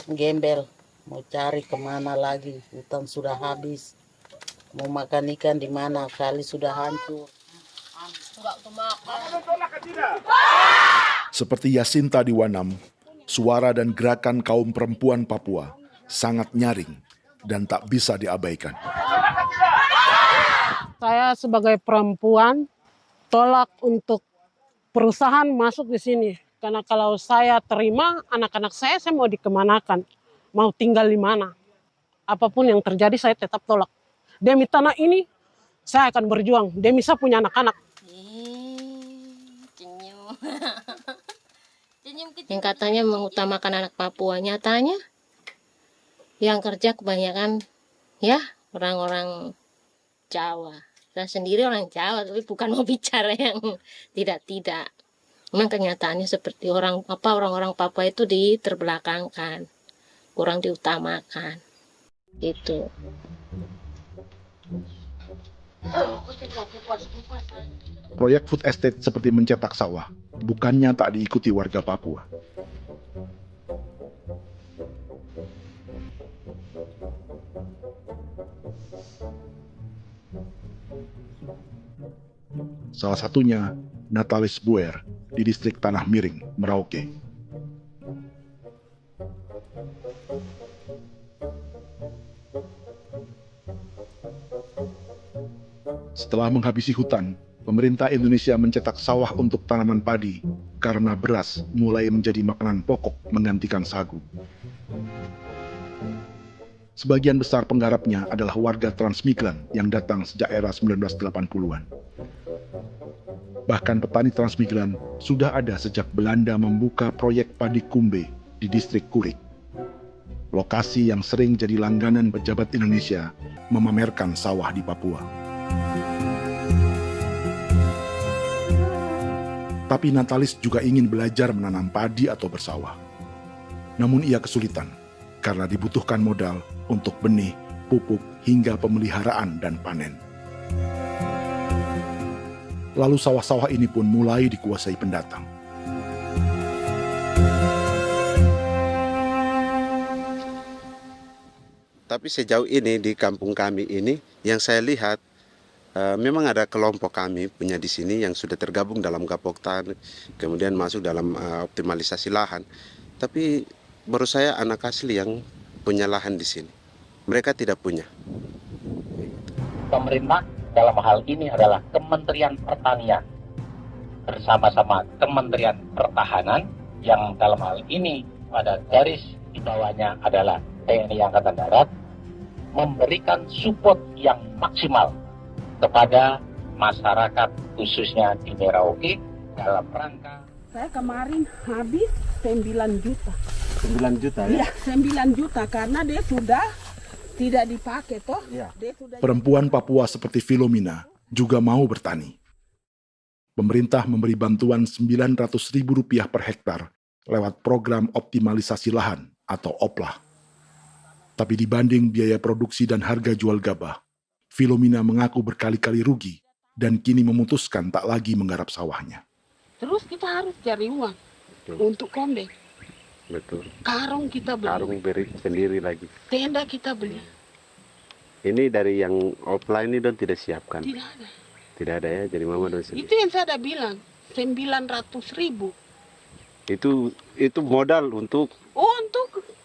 gembel. Mau cari kemana lagi, hutan sudah habis. Mau makan ikan di mana, kali sudah hancur. Seperti Yasinta di Wanam, suara dan gerakan kaum perempuan Papua sangat nyaring dan tak bisa diabaikan. Saya sebagai perempuan tolak untuk perusahaan masuk di sini. Karena kalau saya terima anak-anak saya mau dikemanakan, mau tinggal di mana. Apapun yang terjadi saya tetap tolak. Demi tanah ini saya akan berjuang, demi saya punya anak-anak. Yang katanya mengutamakan anak Papua, nyatanya yang kerja kebanyakan ya orang-orang Jawa. Saya sendiri orang Jawa, tapi bukan mau bicara yang tidak-tidak. Memang kenyataannya seperti orang-orang Papua itu diterbelakangkan, kurang diutamakan. Itu. Proyek food estate seperti mencetak sawah, bukannya tak diikuti warga Papua. Salah satunya Natalis Buer di distrik Tanah Miring, Merauke. Setelah menghabisi hutan, pemerintah Indonesia mencetak sawah untuk tanaman padi karena beras mulai menjadi makanan pokok menggantikan sagu. Sebagian besar penggarapnya adalah warga transmigran yang datang sejak era 1980-an. Bahkan petani transmigran sudah ada sejak Belanda membuka proyek padi kumbe di distrik Kurik. Lokasi yang sering jadi langganan pejabat Indonesia memamerkan sawah di Papua. Tapi Natalis juga ingin belajar menanam padi atau bersawah. Namun ia kesulitan karena dibutuhkan modal untuk benih, pupuk, hingga pemeliharaan dan panen. Lalu sawah-sawah ini pun mulai dikuasai pendatang. Tapi sejauh ini di kampung kami ini yang saya lihat memang ada kelompok kami punya di sini yang sudah tergabung dalam Gapoktan, kemudian masuk dalam optimalisasi lahan. Tapi baru saya anak asli yang punya lahan di sini. Mereka tidak punya. Pemerintah dalam hal ini adalah Kementerian Pertanian bersama-sama Kementerian Pertahanan yang dalam hal ini pada garis di bawahnya adalah TNI Angkatan Darat, memberikan support yang maksimal kepada masyarakat khususnya di Merauke dalam rangka. Saya kemarin habis 9 juta. 9 juta ya? Iya, 9 juta karena dia sudah tidak dipakai toh. Ya. Dia sudah... Perempuan Papua seperti Filomina juga mau bertani. Pemerintah memberi bantuan Rp900.000 per hektar lewat program optimalisasi lahan atau OPLAH. Tapi dibanding biaya produksi dan harga jual gabah, Filomina mengaku berkali-kali rugi dan kini memutuskan tak lagi menggarap sawahnya. Terus kita harus cari uang untuk kombe. Betul. Karung kita beli. Karung beri sendiri lagi. Tenda kita beli. Ini dari yang offline ini don tidak siapkan. Tidak ada. Tidak ada ya, jadi mama don sendiri. Itu yang saya ada bilang, 900.000. Itu modal untuk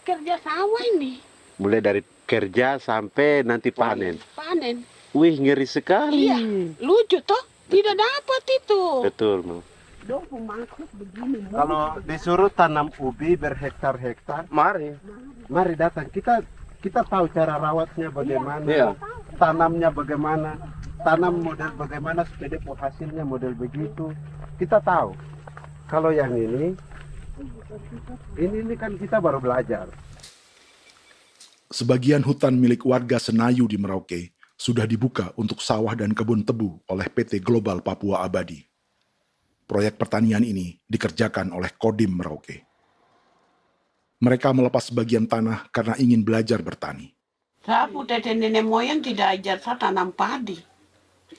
Kerja sawah ini. mulai dari kerja sampai nanti panen. Panen. Wih, ngeri sekali. Iya, lucu toh? Tidak dapat itu. Betul, Mam. Dong pemangkut begini. Kalau disuruh tanam ubi berhektar-hektar, mari datang. Kita tahu cara rawatnya bagaimana, Iya. tanamnya bagaimana, tanam model bagaimana supaya hasilnya model begitu. Kita tahu. Kalau yang ini kan kita baru belajar. Sebagian hutan milik warga Senayu di Merauke sudah dibuka untuk sawah dan kebun tebu oleh PT Global Papua Abadi. Proyek pertanian ini dikerjakan oleh Kodim Merauke. Mereka melepas sebagian tanah karena ingin belajar bertani. Saya punya nenek moyang tidak ajar saya tanam padi.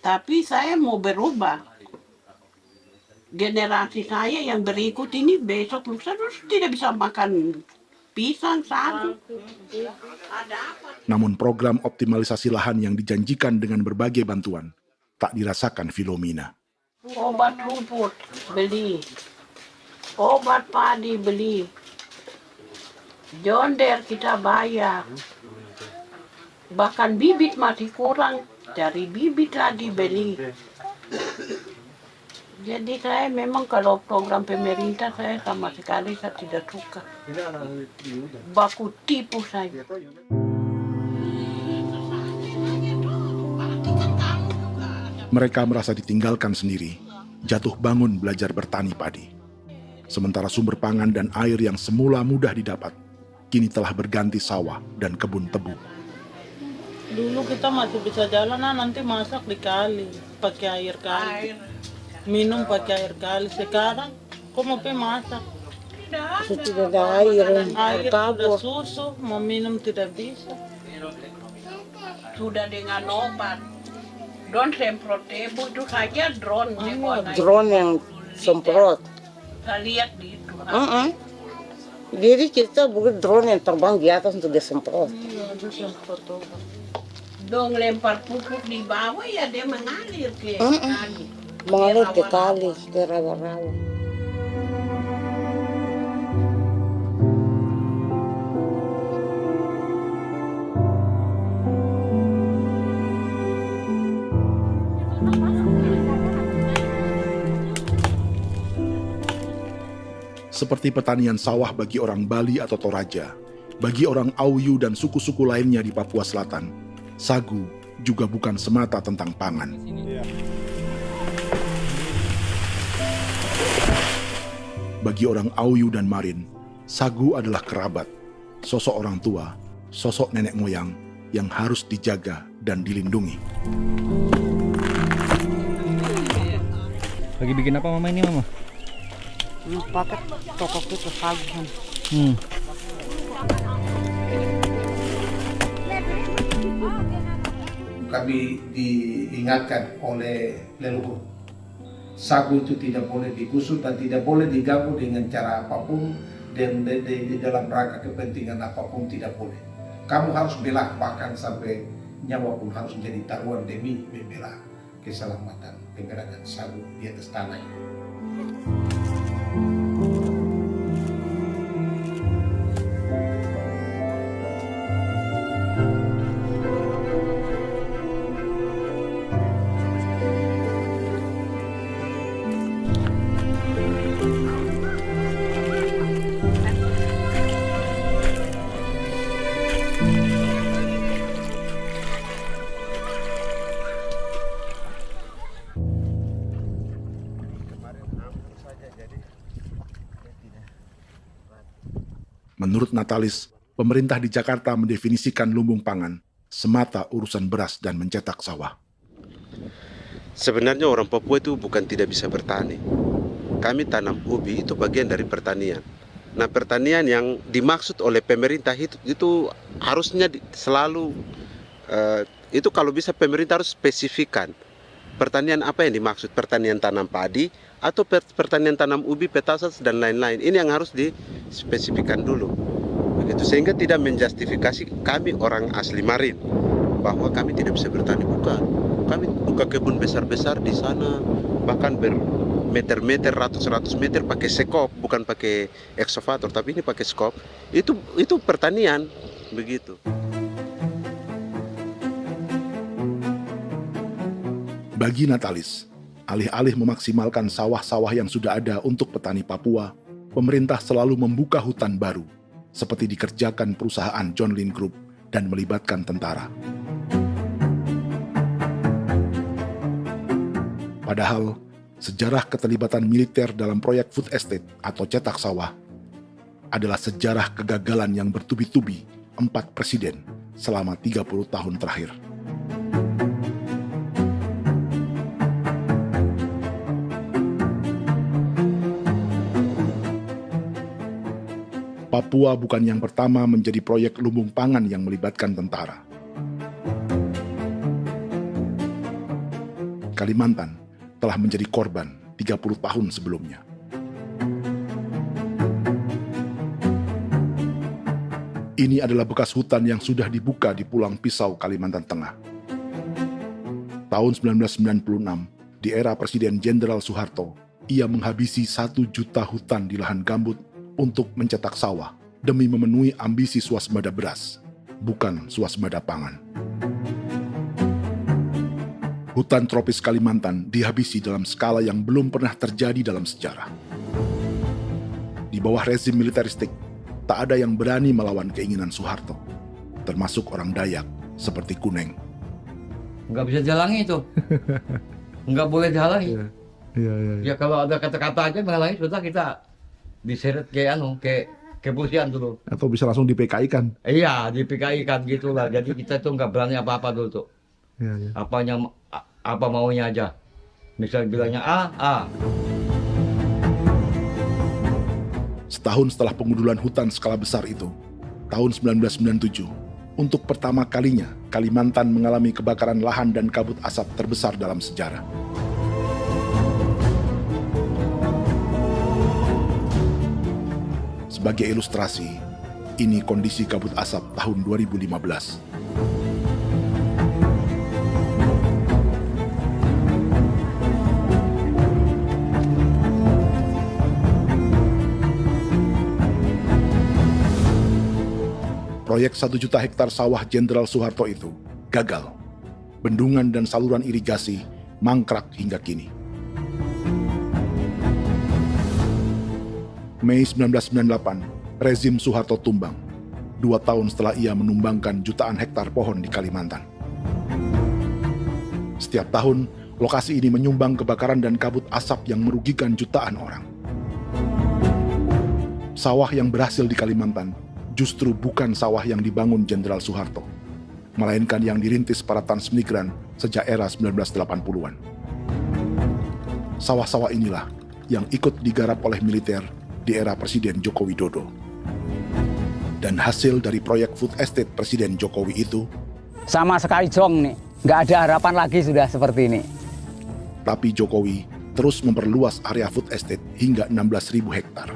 Tapi saya mau berubah. Generasi saya yang berikut ini besok lusa tidak bisa makan pisang, sagu. Namun program optimalisasi lahan yang dijanjikan dengan berbagai bantuan tak dirasakan Filomina. Obat rumput beli, obat padi beli, jonder kita bayar, bahkan bibit masih kurang, cari bibit lagi beli. Jadi saya memang kalau program pemerintah saya sama sekali saya tidak suka. Baku tipu saja. Mereka merasa ditinggalkan sendiri, jatuh bangun belajar bertani padi. Sementara sumber pangan dan air yang semula mudah didapat, kini telah berganti sawah dan kebun tebu. Dulu kita masih bisa jalan, nanti masak di kali, pakai air kali. Minum pakai air kali. Sekarang, kok mau masak? Tidak ada air, Air sudah susu, mau minum tidak bisa. Sudah dengan obat. Drone semprot tebu itu saja drone. Drone yang semprot. Saya lihat di itu. Jadi kita bukan drone yang terbang di atas untuk disemprot. Iya, itu semprot obat. Dong lempar pupuk di bawah ya dia mengalir ke kali. Mengalir ke kali, ke rawa-rawa. Seperti pertanian sawah bagi orang Bali atau Toraja, Bagi orang Auyu dan suku-suku lainnya di Papua Selatan, sagu juga bukan semata tentang pangan. Bagi orang Auyu dan Marin, sagu adalah kerabat, sosok orang tua, sosok nenek moyang yang harus dijaga dan dilindungi. Lagi bikin apa mama ini mama? Pakai tokok itu sagu. Kami diingatkan oleh leluhur, sagu itu tidak boleh digusur dan tidak boleh diganggu dengan cara apapun, dan di dalam rangka kepentingan apapun tidak boleh. Kamu harus bela, bahkan sampai nyawa pun harus menjadi taruhan demi membela keselamatan penggerakkan sagu di atas tanah ini. Menurut Natalis, pemerintah di Jakarta mendefinisikan lumbung pangan semata urusan beras dan mencetak sawah. Sebenarnya orang Papua itu bukan tidak bisa bertani. Kami tanam ubi itu bagian dari pertanian. Nah, pertanian yang dimaksud oleh pemerintah itu harusnya selalu itu kalau bisa pemerintah harus spesifikkan pertanian apa yang dimaksud, pertanian tanam padi atau pertanian tanam ubi, petasan dan lain-lain. Ini yang harus dispesifikkan dulu. Begitu, sehingga tidak menjustifikasi kami orang asli Marin bahwa kami tidak bisa bertani, bukan. Kami buka kebun besar-besar di sana, bahkan bermeter-meter, ratus-ratus meter pakai sekop, bukan pakai ekskavator, tapi ini pakai skop. Itu pertanian, begitu. Bagi Natalis, alih-alih memaksimalkan sawah-sawah yang sudah ada untuk petani Papua, pemerintah selalu membuka hutan baru, seperti dikerjakan perusahaan John Lynn Group dan melibatkan tentara. Padahal, sejarah keterlibatan militer dalam proyek food estate atau cetak sawah adalah sejarah kegagalan yang bertubi-tubi 4 presiden selama 30 tahun terakhir. Papua bukan yang pertama menjadi proyek lumbung pangan yang melibatkan tentara. Kalimantan telah menjadi korban 30 tahun sebelumnya. Ini adalah bekas hutan yang sudah dibuka di Pulang Pisau, Kalimantan Tengah. Tahun 1996, di era Presiden Jenderal Soeharto, ia menghabisi 1 juta hutan di lahan gambut untuk mencetak sawah demi memenuhi ambisi swasembada beras, bukan swasembada pangan. Hutan tropis Kalimantan dihabisi dalam skala yang belum pernah terjadi dalam sejarah. Di bawah rezim militeristik, tak ada yang berani melawan keinginan Soeharto, termasuk orang Dayak seperti Kuneng. Nggak bisa dihalangi itu. Nggak boleh dihalangi. Ya kalau ada kata-kata aja menghalangi, sudah kita diseret ke kepolisian dulu. Atau bisa langsung di PKI-kan. Iya, di PKI-kan gitulah. Jadi kita tuh nggak berani apa-apa dulu tuh. Apa maunya aja. Misal bilangnya A. Setahun setelah pengundulan hutan skala besar itu, tahun 1997, untuk pertama kalinya Kalimantan mengalami kebakaran lahan dan kabut asap terbesar dalam sejarah. Sebagai ilustrasi, ini kondisi kabut asap tahun 2015. Proyek 1 juta hektar sawah Jenderal Soeharto itu gagal. Bendungan dan saluran irigasi mangkrak hingga kini. Mei 1998, rezim Soeharto tumbang. 2 tahun setelah ia menumbangkan jutaan hektar pohon di Kalimantan. Setiap tahun, lokasi ini menyumbang kebakaran dan kabut asap yang merugikan jutaan orang. Sawah yang berhasil di Kalimantan justru bukan sawah yang dibangun Jenderal Soeharto, melainkan yang dirintis para transmigran sejak era 1980-an. Sawah-sawah inilah yang ikut digarap oleh militer di era Presiden Joko Widodo. Dan hasil dari proyek food estate Presiden Jokowi itu sama sekali jong nih, nggak ada harapan lagi sudah seperti ini. Tapi Jokowi terus memperluas area food estate hingga 16.000 hektar.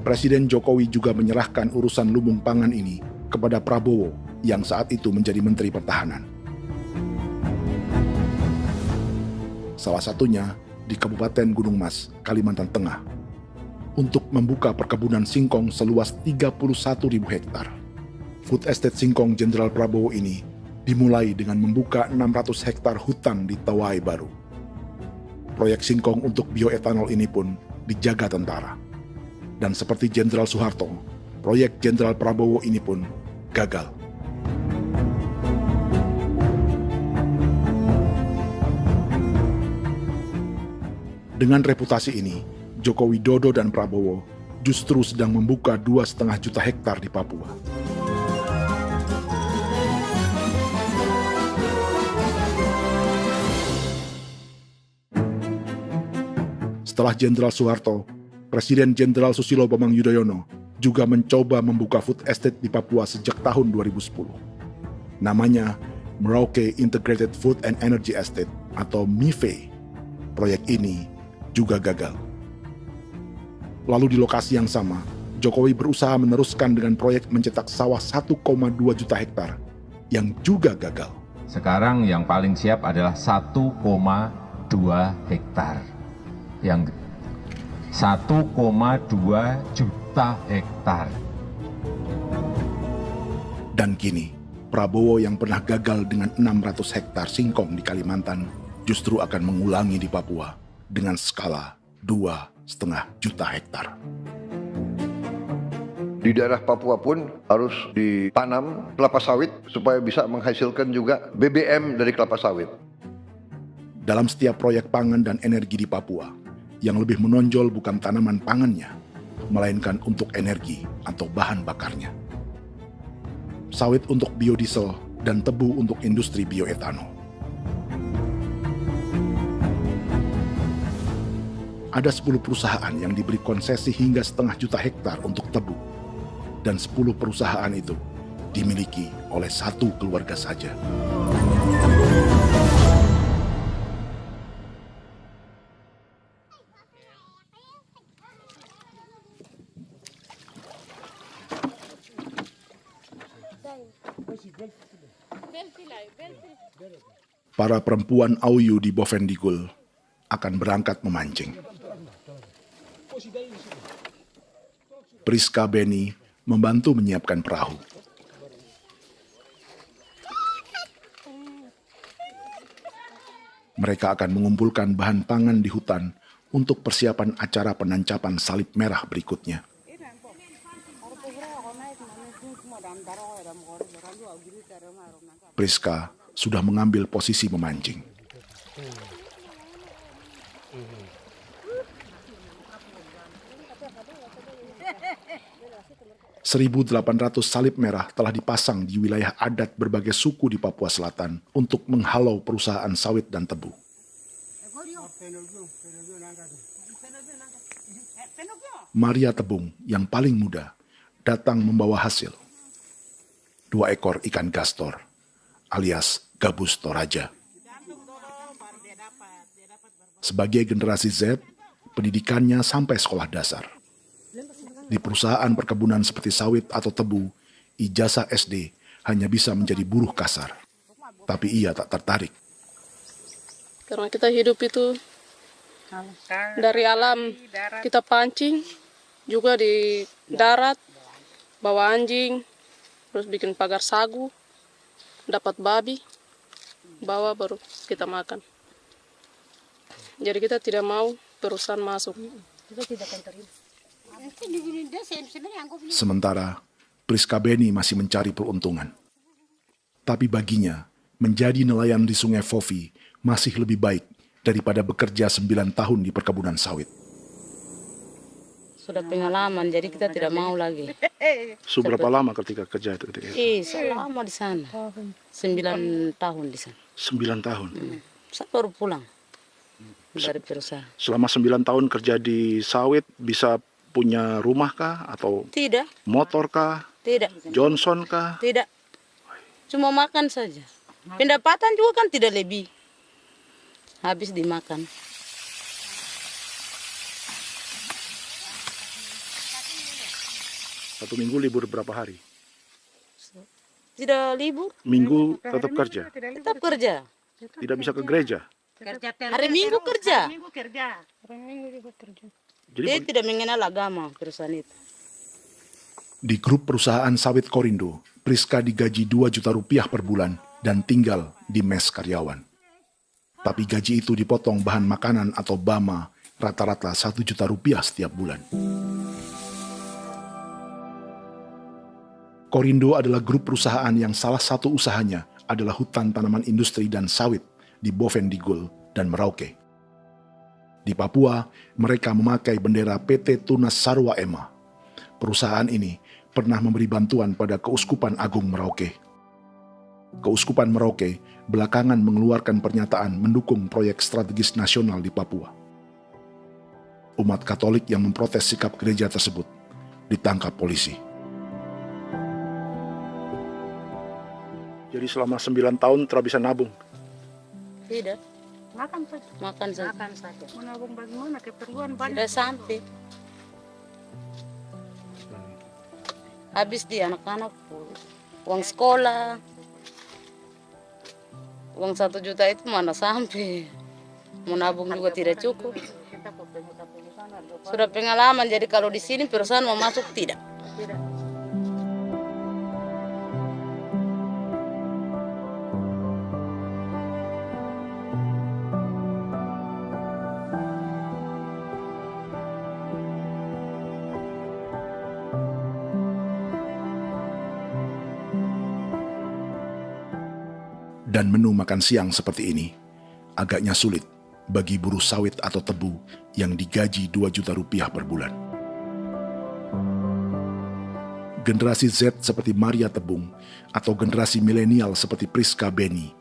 Presiden Jokowi juga menyerahkan urusan lumbung pangan ini kepada Prabowo yang saat itu menjadi Menteri Pertahanan. Salah satunya di Kabupaten Gunung Mas, Kalimantan Tengah, untuk membuka perkebunan singkong seluas 31.000 hektar. Food estate singkong Jenderal Prabowo ini dimulai dengan membuka 600 hektar hutan di Tawai Baru. Proyek singkong untuk bioetanol ini pun dijaga tentara. Dan seperti Jenderal Soeharto, proyek Jenderal Prabowo ini pun gagal. Dengan reputasi ini, Joko Widodo dan Prabowo justru sedang membuka 2,5 juta hektar di Papua. Setelah Jenderal Soeharto, Presiden Jenderal Susilo Bambang Yudhoyono juga mencoba membuka food estate di Papua sejak tahun 2010. Namanya Merauke Integrated Food and Energy Estate atau MIFE. Proyek ini juga gagal. Lalu di lokasi yang sama, Jokowi berusaha meneruskan dengan proyek mencetak sawah 1,2 juta hektar yang juga gagal. Sekarang yang paling siap adalah 1,2 hektar. Yang 1,2 juta hektar. Dan kini, Prabowo yang pernah gagal dengan 600 hektar singkong di Kalimantan justru akan mengulangi di Papua dengan skala 2,5 juta hektar. Di daerah Papua pun harus ditanam kelapa sawit supaya bisa menghasilkan juga BBM dari kelapa sawit. Dalam setiap proyek pangan dan energi di Papua, yang lebih menonjol bukan tanaman pangannya, melainkan untuk energi atau bahan bakarnya. Sawit untuk biodiesel dan tebu untuk industri bioetanol. Ada 10 perusahaan yang diberi konsesi hingga 0,5 juta hektar untuk tebu. Dan 10 perusahaan itu dimiliki oleh 1 keluarga saja. Para perempuan Auyu di Bovendigul akan berangkat memancing. Priska Beni membantu menyiapkan perahu. Mereka akan mengumpulkan bahan pangan di hutan untuk persiapan acara penancapan salib merah berikutnya. Priska sudah mengambil posisi memancing. .800 salib merah telah dipasang di wilayah adat berbagai suku di Papua Selatan untuk menghalau perusahaan sawit dan tebu. Maria Tebung yang paling muda datang membawa hasil. 2 ekor ikan gastor alias gabus toraja. Sebagai generasi Z, pendidikannya sampai sekolah dasar. Di perusahaan perkebunan seperti sawit atau tebu, ijazah SD hanya bisa menjadi buruh kasar. Tapi ia tak tertarik. Karena kita hidup itu dari alam, kita pancing, juga di darat, bawa anjing, terus bikin pagar sagu, dapat babi, bawa baru kita makan. Jadi kita tidak mau perusahaan masuk. Kita tidak akan terima. Sementara Priska Beni masih mencari peruntungan. Tapi baginya, menjadi nelayan di Sungai Fofi masih lebih baik daripada bekerja 9 tahun di perkebunan sawit. Sudah pengalaman, jadi kita tidak mau lagi. Seberapa lama ketika kerja itu? Selama di sana. 9 tahun di sana. 9 tahun? Saya baru pulang dari perusahaan. Selama 9 tahun kerja di sawit, bisa punya rumah kah? Atau Tidak. motor kah? Tidak. Johnson kah? Tidak. Cuma makan saja. Pendapatan juga kan tidak lebih. Habis dimakan. Satu minggu libur berapa hari? Tidak libur. Minggu tetap kerja? Tetap kerja. Tidak bisa ke gereja? Hari Minggu kerja. Hari Minggu juga kerja. Dia tidak mengenal agama perusahaan itu. Di grup perusahaan sawit Korindo, Priska digaji 2 juta rupiah per bulan dan tinggal di mes karyawan. Tapi gaji itu dipotong bahan makanan atau BAMA rata-rata 1 juta rupiah setiap bulan. Korindo adalah grup perusahaan yang salah satu usahanya adalah hutan tanaman industri dan sawit di Bovendigul dan Merauke. Di Papua, mereka memakai bendera PT Tunas Sarwa Ema. Perusahaan ini pernah memberi bantuan pada Keuskupan Agung Merauke. Keuskupan Merauke belakangan mengeluarkan pernyataan mendukung proyek strategis nasional di Papua. Umat Katolik yang memprotes sikap gereja tersebut ditangkap polisi. Jadi selama 9 tahun tidak bisa nabung? Tidak. Makan saja. Makan saja. Makan saja. Menabung bagaimana? Keperluan banyak. Tidak sampai. Habis di anak-anak uang sekolah. Uang 1 juta itu mana sampai. Menabung juga tidak cukup. Sudah pengalaman, jadi kalau di sini perusahaan mau masuk tidak. Dan menu makan siang seperti ini agaknya sulit bagi buruh sawit atau tebu yang digaji 2 juta rupiah per bulan. Generasi Z seperti Maria Tebung atau generasi milenial seperti Priska Beni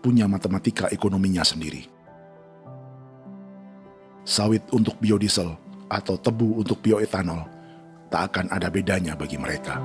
punya matematika ekonominya sendiri. Sawit untuk biodiesel atau tebu untuk bioetanol tak akan ada bedanya bagi mereka.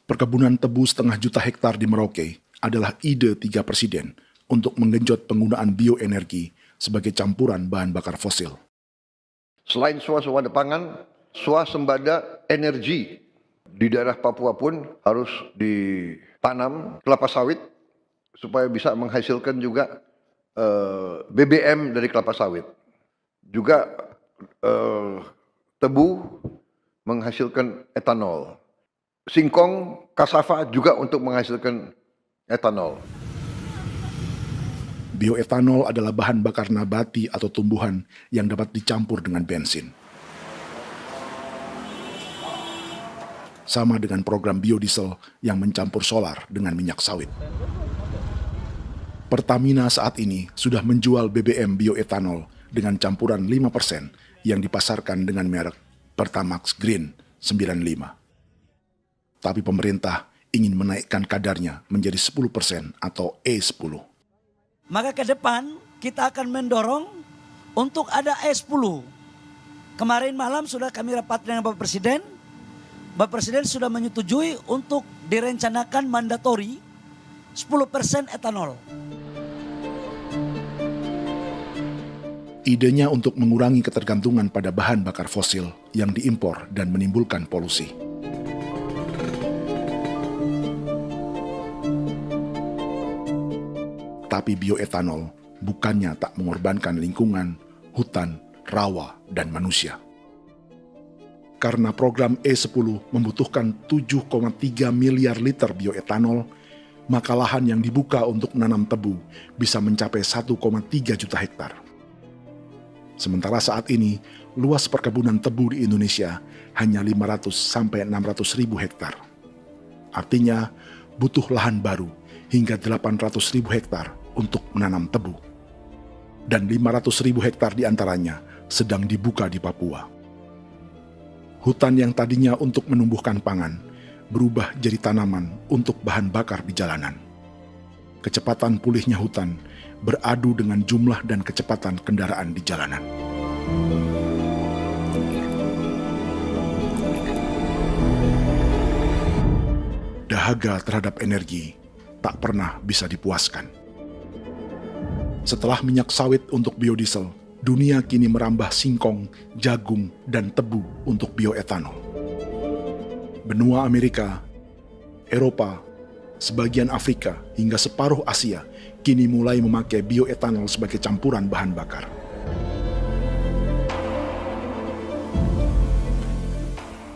Perkebunan tebu 1,5 juta hektar di Merauke adalah ide 3 presiden untuk menggenjot penggunaan bioenergi sebagai campuran bahan bakar fosil. Selain swasembada pangan, swasembada energi di daerah Papua pun harus ditanam kelapa sawit supaya bisa menghasilkan juga BBM dari kelapa sawit. Juga tebu menghasilkan etanol. Singkong, kasava juga untuk menghasilkan etanol. Bioetanol adalah bahan bakar nabati atau tumbuhan yang dapat dicampur dengan bensin. Sama dengan program biodiesel yang mencampur solar dengan minyak sawit. Pertamina saat ini sudah menjual BBM bioetanol dengan campuran 5% yang dipasarkan dengan merek Pertamax Green 95. Tapi pemerintah ingin menaikkan kadarnya menjadi 10% atau E10. Maka ke depan kita akan mendorong untuk ada E10. Kemarin malam sudah kami rapat dengan Bapak Presiden. Bapak Presiden sudah menyetujui untuk direncanakan mandatori 10% etanol. Idenya untuk mengurangi ketergantungan pada bahan bakar fosil yang diimpor dan menimbulkan polusi. Tapi bioetanol bukannya tak mengorbankan lingkungan, hutan, rawa, dan manusia. Karena program E10 membutuhkan 7,3 miliar liter bioetanol, maka lahan yang dibuka untuk menanam tebu bisa mencapai 1,3 juta hektar. Sementara saat ini, luas perkebunan tebu di Indonesia hanya 500 sampai 600 ribu hektar. Artinya, butuh lahan baru hingga 800 ribu hektar untuk menanam tebu. Dan 500 ribu hektar diantaranya sedang dibuka di Papua. Hutan yang tadinya untuk menumbuhkan pangan berubah jadi tanaman untuk bahan bakar di jalanan. Kecepatan pulihnya hutan beradu dengan jumlah dan kecepatan kendaraan di jalanan. Dahaga terhadap energi tak pernah bisa dipuaskan. Setelah minyak sawit untuk biodiesel, dunia kini merambah singkong, jagung, dan tebu untuk bioetanol. Benua Amerika, Eropa, sebagian Afrika, hingga separuh Asia kini mulai memakai bioetanol sebagai campuran bahan bakar.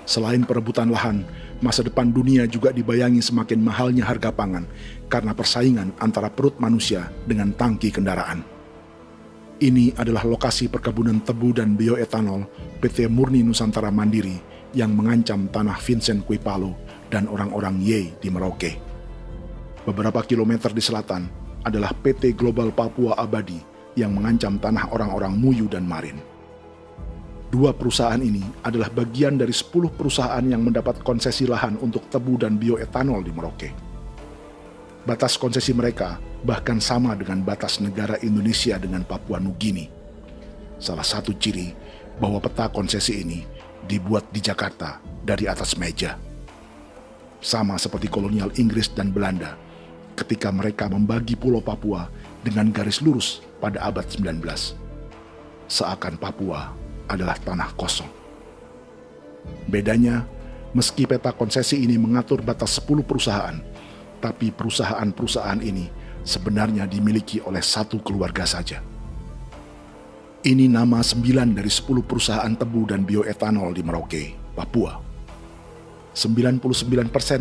Selain perebutan lahan, masa depan dunia juga dibayangi semakin mahalnya harga pangan karena persaingan antara perut manusia dengan tangki kendaraan. Ini adalah lokasi perkebunan tebu dan bioetanol PT Murni Nusantara Mandiri yang mengancam tanah Vincent Quipalo dan orang-orang Ye di Merauke. Beberapa kilometer di selatan adalah PT Global Papua Abadi yang mengancam tanah orang-orang Muyu dan Marin. Dua perusahaan ini adalah bagian dari 10 perusahaan yang mendapat konsesi lahan untuk tebu dan bioetanol di Merauke. Batas konsesi mereka bahkan sama dengan batas negara Indonesia dengan Papua Nugini. Salah satu ciri bahwa peta konsesi ini dibuat di Jakarta dari atas meja. Sama seperti kolonial Inggris dan Belanda ketika mereka membagi Pulau Papua dengan garis lurus pada abad 19. Seakan Papua adalah tanah kosong. Bedanya, meski peta konsesi ini mengatur batas 10 perusahaan, tapi perusahaan-perusahaan ini sebenarnya dimiliki oleh satu keluarga saja. Ini nama 9 dari 10 perusahaan tebu dan bioetanol di Merauke, Papua. 99%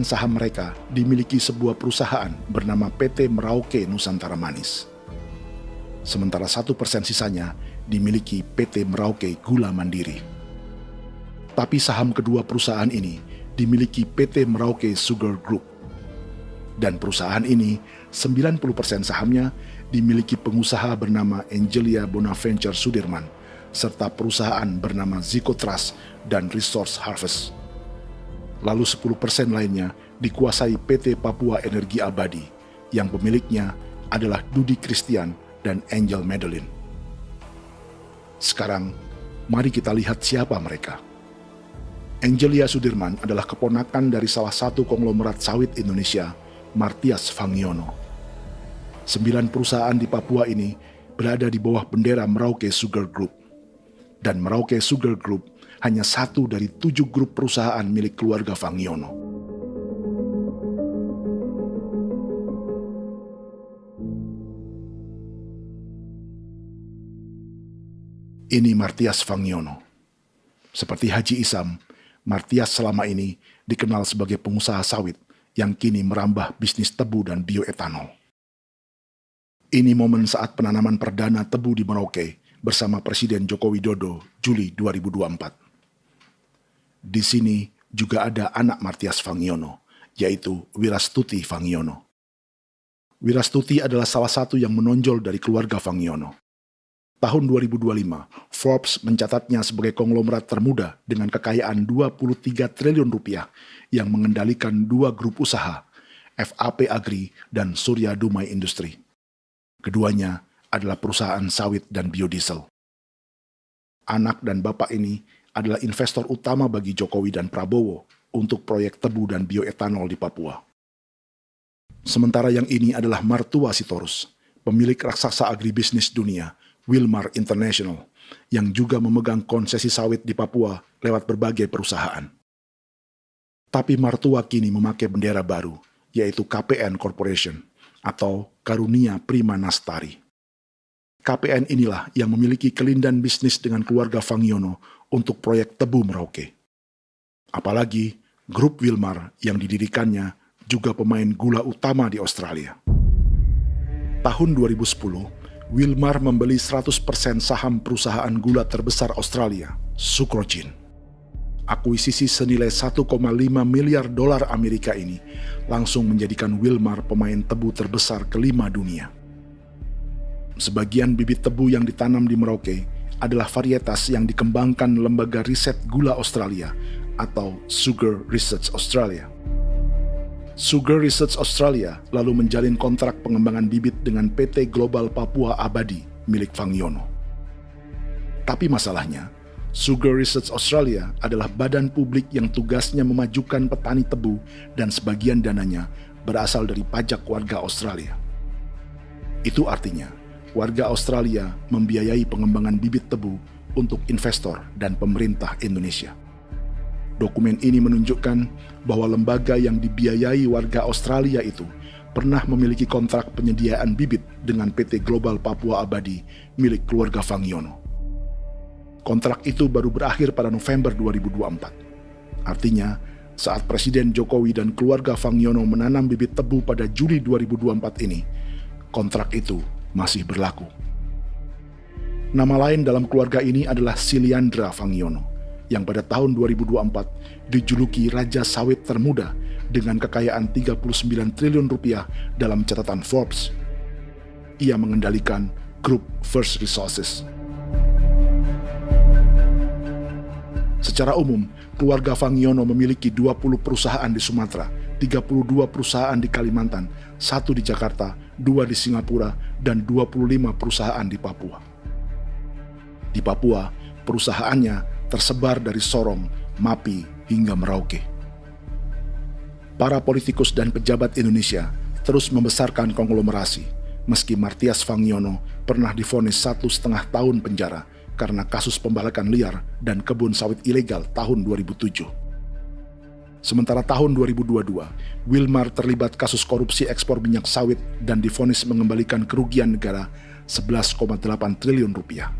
saham mereka dimiliki sebuah perusahaan bernama PT Merauke Nusantara Manis. Sementara 1% sisanya dimiliki PT Merauke Gula Mandiri. Tapi saham kedua perusahaan ini dimiliki PT Merauke Sugar Group. Dan perusahaan ini, 90% sahamnya dimiliki pengusaha bernama Angelia Bonaventure Sudirman, serta perusahaan bernama Zico Trust dan Resource Harvest. Lalu 10% lainnya dikuasai PT Papua Energi Abadi, yang pemiliknya adalah Dudi Christian dan Angel Madeline. Sekarang, mari kita lihat siapa mereka. Angelia Sudirman adalah keponakan dari salah satu konglomerat sawit Indonesia, Martias Fangiono. 9 perusahaan di Papua ini berada di bawah bendera Merauke Sugar Group. Dan Merauke Sugar Group hanya satu dari 7 grup perusahaan milik keluarga Fangiono. Ini Martias Fangiono. Seperti Haji Isam, Martias selama ini dikenal sebagai pengusaha sawit yang kini merambah bisnis tebu dan bioetanol. Ini momen saat penanaman perdana tebu di Merauke bersama Presiden Joko Widodo Juli 2024. Di sini juga ada anak Martias Fangiono, yaitu Wirastuti Fangiono. Wirastuti adalah salah satu yang menonjol dari keluarga Fangiono. Tahun 2025, Forbes mencatatnya sebagai konglomerat termuda dengan kekayaan 23 triliun rupiah yang mengendalikan 2 grup usaha, FAP Agri dan Surya Dumai Industri. Keduanya adalah perusahaan sawit dan biodiesel. Anak dan bapak ini adalah investor utama bagi Jokowi dan Prabowo untuk proyek tebu dan bioetanol di Papua. Sementara yang ini adalah mertua Sitorus, pemilik raksasa agribisnis dunia, Wilmar International, yang juga memegang konsesi sawit di Papua lewat berbagai perusahaan. Tapi mertua kini memakai bendera baru, yaitu KPN Corporation atau Karunia Prima Nastari. KPN inilah yang memiliki kelindan bisnis dengan keluarga Fangiono untuk proyek tebu Merauke. Apalagi grup Wilmar yang didirikannya juga pemain gula utama di Australia. Tahun 2010, Wilmar membeli 100% saham perusahaan gula terbesar Australia, Sucrogin. Akuisisi senilai 1,5 miliar dolar Amerika ini langsung menjadikan Wilmar pemain tebu terbesar kelima dunia. Sebagian bibit tebu yang ditanam di Merauke adalah varietas yang dikembangkan Lembaga Riset Gula Australia atau Sugar Research Australia. Sugar Research Australia lalu menjalin kontrak pengembangan bibit dengan PT Global Papua Abadi milik Fangiono. Tapi masalahnya, Sugar Research Australia adalah badan publik yang tugasnya memajukan petani tebu dan sebagian dananya berasal dari pajak warga Australia. Itu artinya, warga Australia membiayai pengembangan bibit tebu untuk investor dan pemerintah Indonesia. Dokumen ini menunjukkan bahwa lembaga yang dibiayai warga Australia itu pernah memiliki kontrak penyediaan bibit dengan PT Global Papua Abadi milik keluarga Fangiono. Kontrak itu baru berakhir pada November 2024. Artinya, saat Presiden Jokowi dan keluarga Fangiono menanam bibit tebu pada Juli 2024 ini, kontrak itu masih berlaku. Nama lain dalam keluarga ini adalah Siliandra Fangiono, yang pada tahun 2024 dijuluki Raja Sawit Termuda dengan kekayaan 39 triliun rupiah dalam catatan Forbes. Ia mengendalikan grup First Resources. Secara umum, keluarga Fangiono memiliki 20 perusahaan di Sumatera, 32 perusahaan di Kalimantan, 1 di Jakarta, 2 di Singapura, dan 25 perusahaan di Papua. Di Papua, perusahaannya tersebar dari Sorong, Mapi, hingga Merauke. Para politikus dan pejabat Indonesia terus membesarkan konglomerasi, meski Martias Fangiono pernah divonis 1,5 tahun penjara karena kasus pembalakan liar dan kebun sawit ilegal tahun 2007. Sementara tahun 2022, Wilmar terlibat kasus korupsi ekspor minyak sawit dan divonis mengembalikan kerugian negara 11,8 triliun rupiah.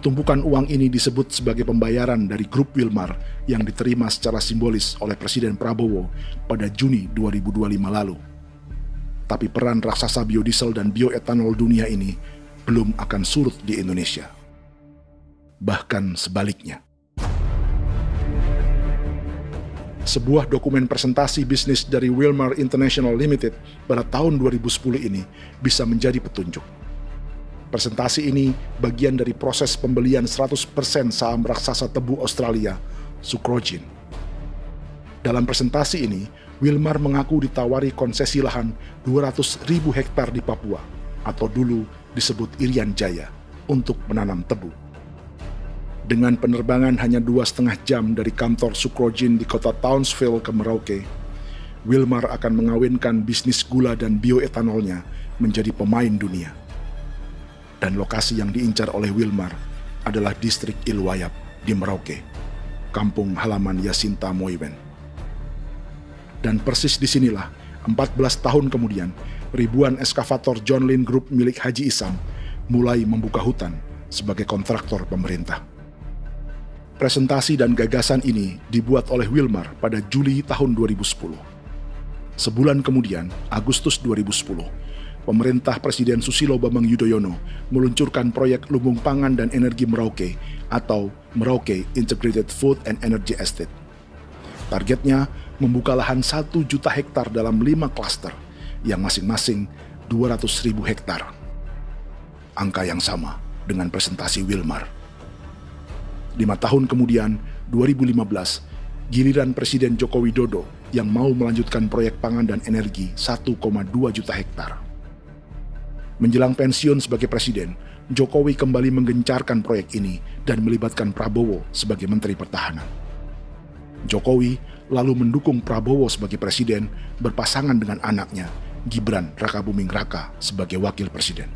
Tumpukan uang ini disebut sebagai pembayaran dari grup Wilmar yang diterima secara simbolis oleh Presiden Prabowo pada Juni 2025 lalu. Tapi peran raksasa biodiesel dan bioetanol dunia ini belum akan surut di Indonesia. Bahkan sebaliknya. Sebuah dokumen presentasi bisnis dari Wilmar International Limited pada tahun 2010 ini bisa menjadi petunjuk. Presentasi ini bagian dari proses pembelian 100% saham raksasa tebu Australia, Sucrogin. Dalam presentasi ini, Wilmar mengaku ditawari konsesi lahan 200.000 hektar di Papua, atau dulu disebut Irian Jaya, untuk menanam tebu. Dengan penerbangan hanya 2,5 jam dari kantor Sucrogin di kota Townsville ke Merauke, Wilmar akan mengawinkan bisnis gula dan bioetanolnya menjadi pemain dunia. Dan lokasi yang diincar oleh Wilmar adalah distrik Ilwayap di Merauke, kampung halaman Yasinta Moiwen. Dan persis disinilah, 14 tahun kemudian, ribuan eskavator John Lynn Group milik Haji Isam mulai membuka hutan sebagai kontraktor pemerintah. Presentasi dan gagasan ini dibuat oleh Wilmar pada Juli tahun 2010. Sebulan kemudian, Agustus 2010, pemerintah Presiden Susilo Bambang Yudhoyono meluncurkan proyek Lumbung Pangan dan Energi Merauke atau Merauke Integrated Food and Energy Estate. Targetnya membuka lahan 1 juta hektar dalam 5 klaster yang masing-masing 200.000 hektar. Angka yang sama dengan presentasi Wilmar. 5 tahun kemudian, 2015, giliran Presiden Joko Widodo yang mau melanjutkan proyek pangan dan energi 1,2 juta hektar. Menjelang pensiun sebagai presiden, Jokowi kembali menggencarkan proyek ini dan melibatkan Prabowo sebagai Menteri Pertahanan. Jokowi lalu mendukung Prabowo sebagai presiden berpasangan dengan anaknya, Gibran Rakabuming Raka sebagai wakil presiden.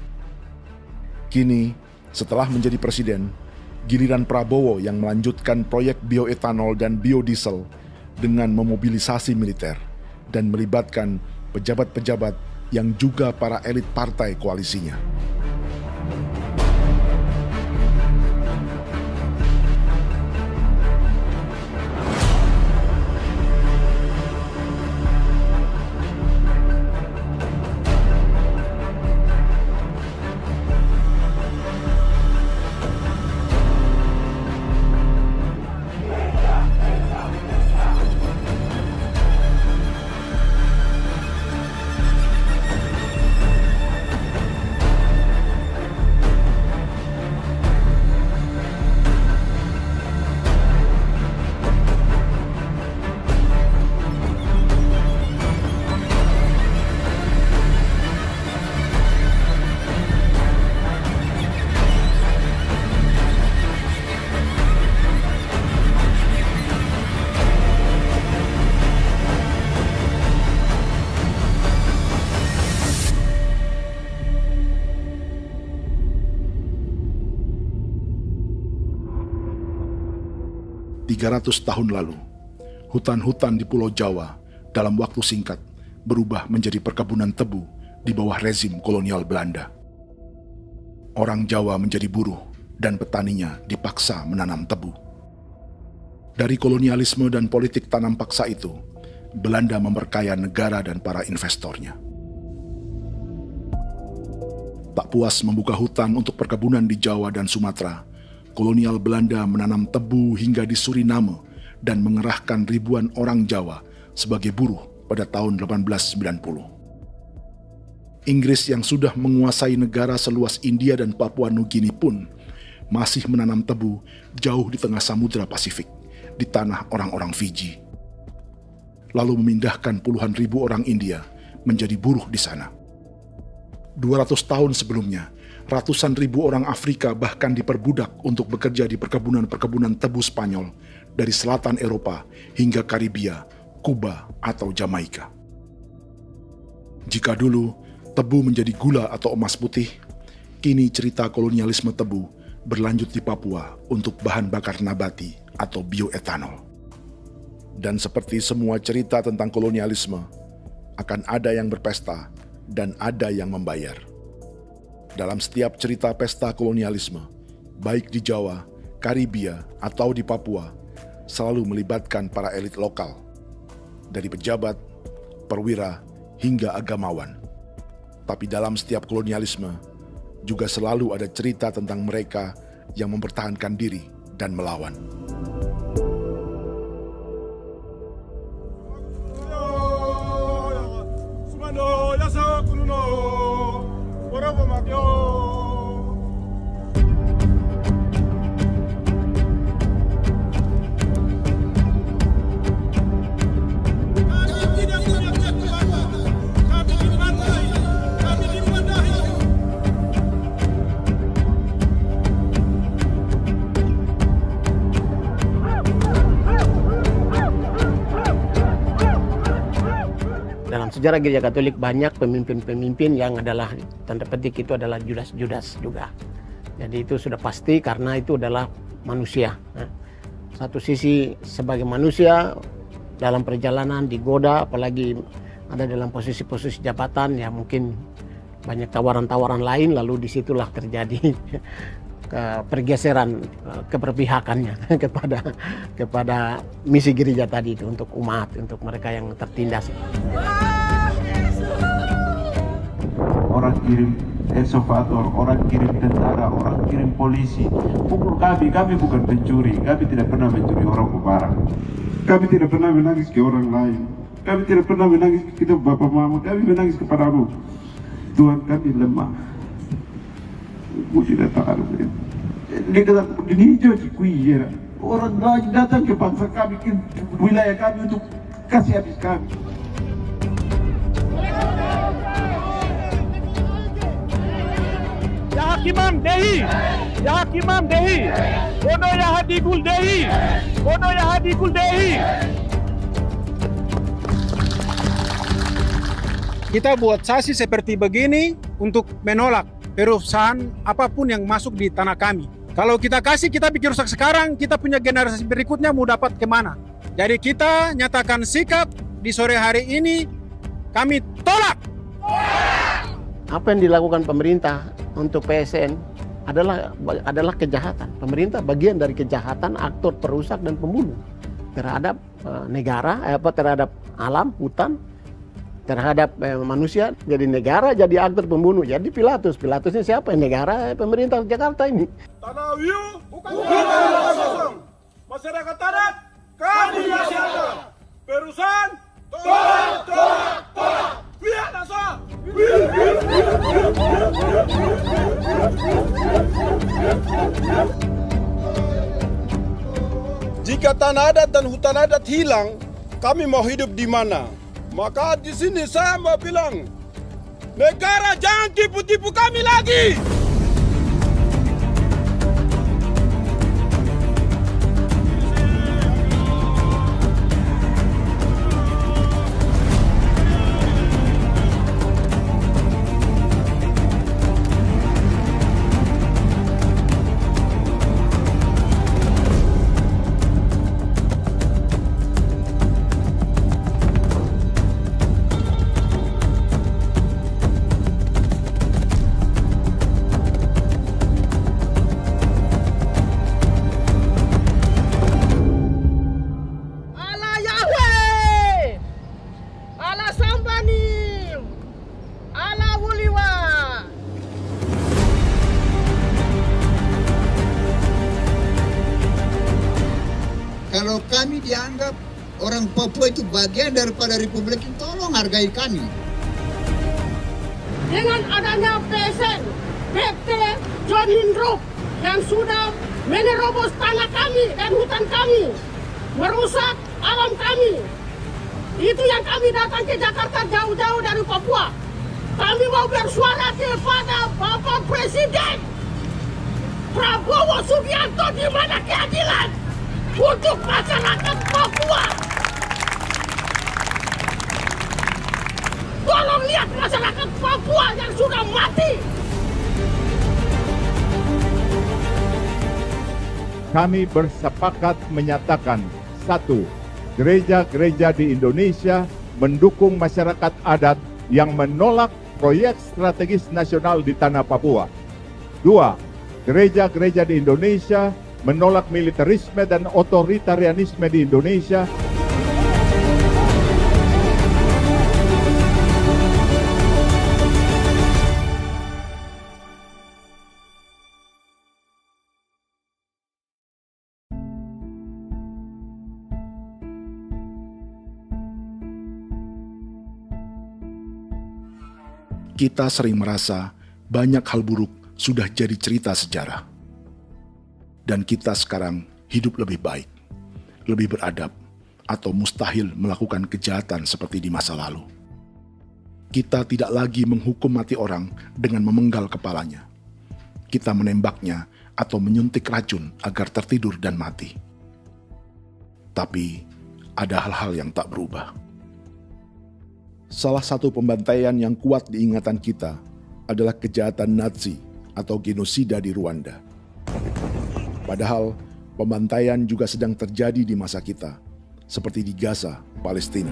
Kini, setelah menjadi presiden, giliran Prabowo yang melanjutkan proyek bioetanol dan biodiesel dengan memobilisasi militer dan melibatkan pejabat-pejabat yang juga para elit partai koalisinya. ...300 tahun lalu, hutan-hutan di Pulau Jawa dalam waktu singkat berubah menjadi perkebunan tebu di bawah rezim kolonial Belanda. Orang Jawa menjadi buruh dan petaninya dipaksa menanam tebu. Dari kolonialisme dan politik tanam paksa itu, Belanda memperkaya negara dan para investornya. Tak puas membuka hutan untuk perkebunan di Jawa dan Sumatera, kolonial Belanda menanam tebu hingga di Suriname dan mengerahkan ribuan orang Jawa sebagai buruh pada tahun 1890. Inggris yang sudah menguasai negara seluas India dan Papua Nugini pun masih menanam tebu jauh di tengah Samudra Pasifik, di tanah orang-orang Fiji. Lalu memindahkan puluhan ribu orang India menjadi buruh di sana. 200 tahun sebelumnya, ratusan ribu orang Afrika bahkan diperbudak untuk bekerja di perkebunan-perkebunan tebu Spanyol dari selatan Eropa hingga Karibia, Kuba, atau Jamaika. Jika dulu tebu menjadi gula atau emas putih, kini cerita kolonialisme tebu berlanjut di Papua untuk bahan bakar nabati atau bioetanol. Dan seperti semua cerita tentang kolonialisme, akan ada yang berpesta dan ada yang membayar. Dalam setiap cerita pesta kolonialisme, baik di Jawa, Karibia, atau di Papua, selalu melibatkan para elit lokal, dari pejabat, perwira, hingga agamawan. Tapi dalam setiap kolonialisme, juga selalu ada cerita tentang mereka yang mempertahankan diri dan melawan. Dalam sejarah Gereja Katolik banyak pemimpin-pemimpin yang adalah tanda petik itu adalah Judas-Judas juga. Jadi itu sudah pasti karena itu adalah manusia. Satu sisi sebagai manusia dalam perjalanan digoda, apalagi ada dalam posisi-posisi jabatan ya mungkin banyak tawaran-tawaran lain, lalu disitulah terjadi pergeseran keberpihakannya kepada misi gereja tadi itu untuk umat, untuk mereka yang tertindas. Orang kirim ekskuvator, orang kirim tentara, orang kirim polisi. Pukul kami bukan pencuri, kami tidak pernah mencuri orang barang. Kami tidak pernah menangis ke orang lain. Kami tidak pernah menangis ke kita Bapak Mama, kami menangis kepadamu. Tuhan kami lemah. sudah tahu. Dia kata ini hijau cikui ya. Orang datang ke bangsa kami, ke wilayah kami untuk kasih habis kami. Ya Hakimam Dehi, Ya Hakimam Dehi, Bono Ya Hadikul Dehi, Bono Ya Hadikul Dehi. Kita buat sasi seperti begini untuk menolak perusahaan apapun yang masuk di tanah kami. Kalau kita kasih, kita bikin rusak sekarang, kita punya generasi berikutnya mau dapat kemana. Jadi kita nyatakan sikap di sore hari ini, kami tolak. Apa yang dilakukan pemerintah untuk PSN adalah kejahatan. Pemerintah bagian dari kejahatan, aktor perusak dan pembunuh terhadap negara, terhadap alam, hutan, terhadap manusia. Jadi negara jadi aktor pembunuh. Jadi Pilatusnya siapa? Negara, pemerintah Jakarta ini. Tanah Wiu bukan tanah kosong. Masyarakat adat kami masyarakat. Perusahaan tolak. Biar asal. Jika tanah adat dan hutan adat hilang, kami mau hidup di mana? Maka di sini saya mau bilang, negara jangan tipu-tipu kami lagi. Kalau kami dianggap orang Papua itu bagian daripada Republik ini, tolong hargai kami. Dengan adanya PSN, PT John Lindrup yang sudah menerobos tanah kami dan hutan kami, merusak alam kami. Itu yang kami datang ke Jakarta jauh-jauh dari Papua. Kami mau bersuara kepada Bapak Presiden Prabowo Subianto, di mana keadilan untuk masyarakat Papua. Tolong lihat masyarakat Papua yang sudah mati. Kami bersepakat menyatakan, 1. Gereja-gereja di Indonesia mendukung masyarakat adat yang menolak proyek strategis nasional di tanah Papua. 2. Gereja-gereja di Indonesia menolak militerisme dan otoritarianisme di Indonesia. Kita sering merasa banyak hal buruk sudah jadi cerita sejarah. Dan kita sekarang hidup lebih baik, lebih beradab, atau mustahil melakukan kejahatan seperti di masa lalu. Kita tidak lagi menghukum mati orang dengan memenggal kepalanya. Kita menembaknya atau menyuntik racun agar tertidur dan mati. Tapi ada hal-hal yang tak berubah. Salah satu pembantaian yang kuat di ingatan kita adalah kejahatan Nazi atau genosida di Rwanda. Padahal pembantaian juga sedang terjadi di masa kita, seperti di Gaza, Palestina.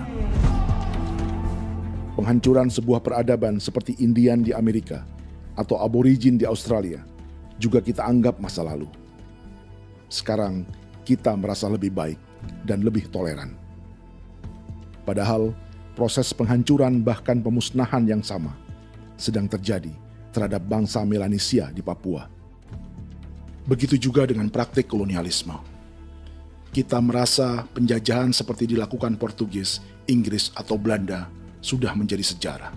Penghancuran sebuah peradaban seperti Indian di Amerika atau aborigin di Australia juga kita anggap masa lalu. Sekarang kita merasa lebih baik dan lebih toleran. Padahal proses penghancuran bahkan pemusnahan yang sama sedang terjadi terhadap bangsa Melanesia di Papua. Begitu juga dengan praktik kolonialisme. Kita merasa penjajahan seperti dilakukan Portugis, Inggris, atau Belanda sudah menjadi sejarah.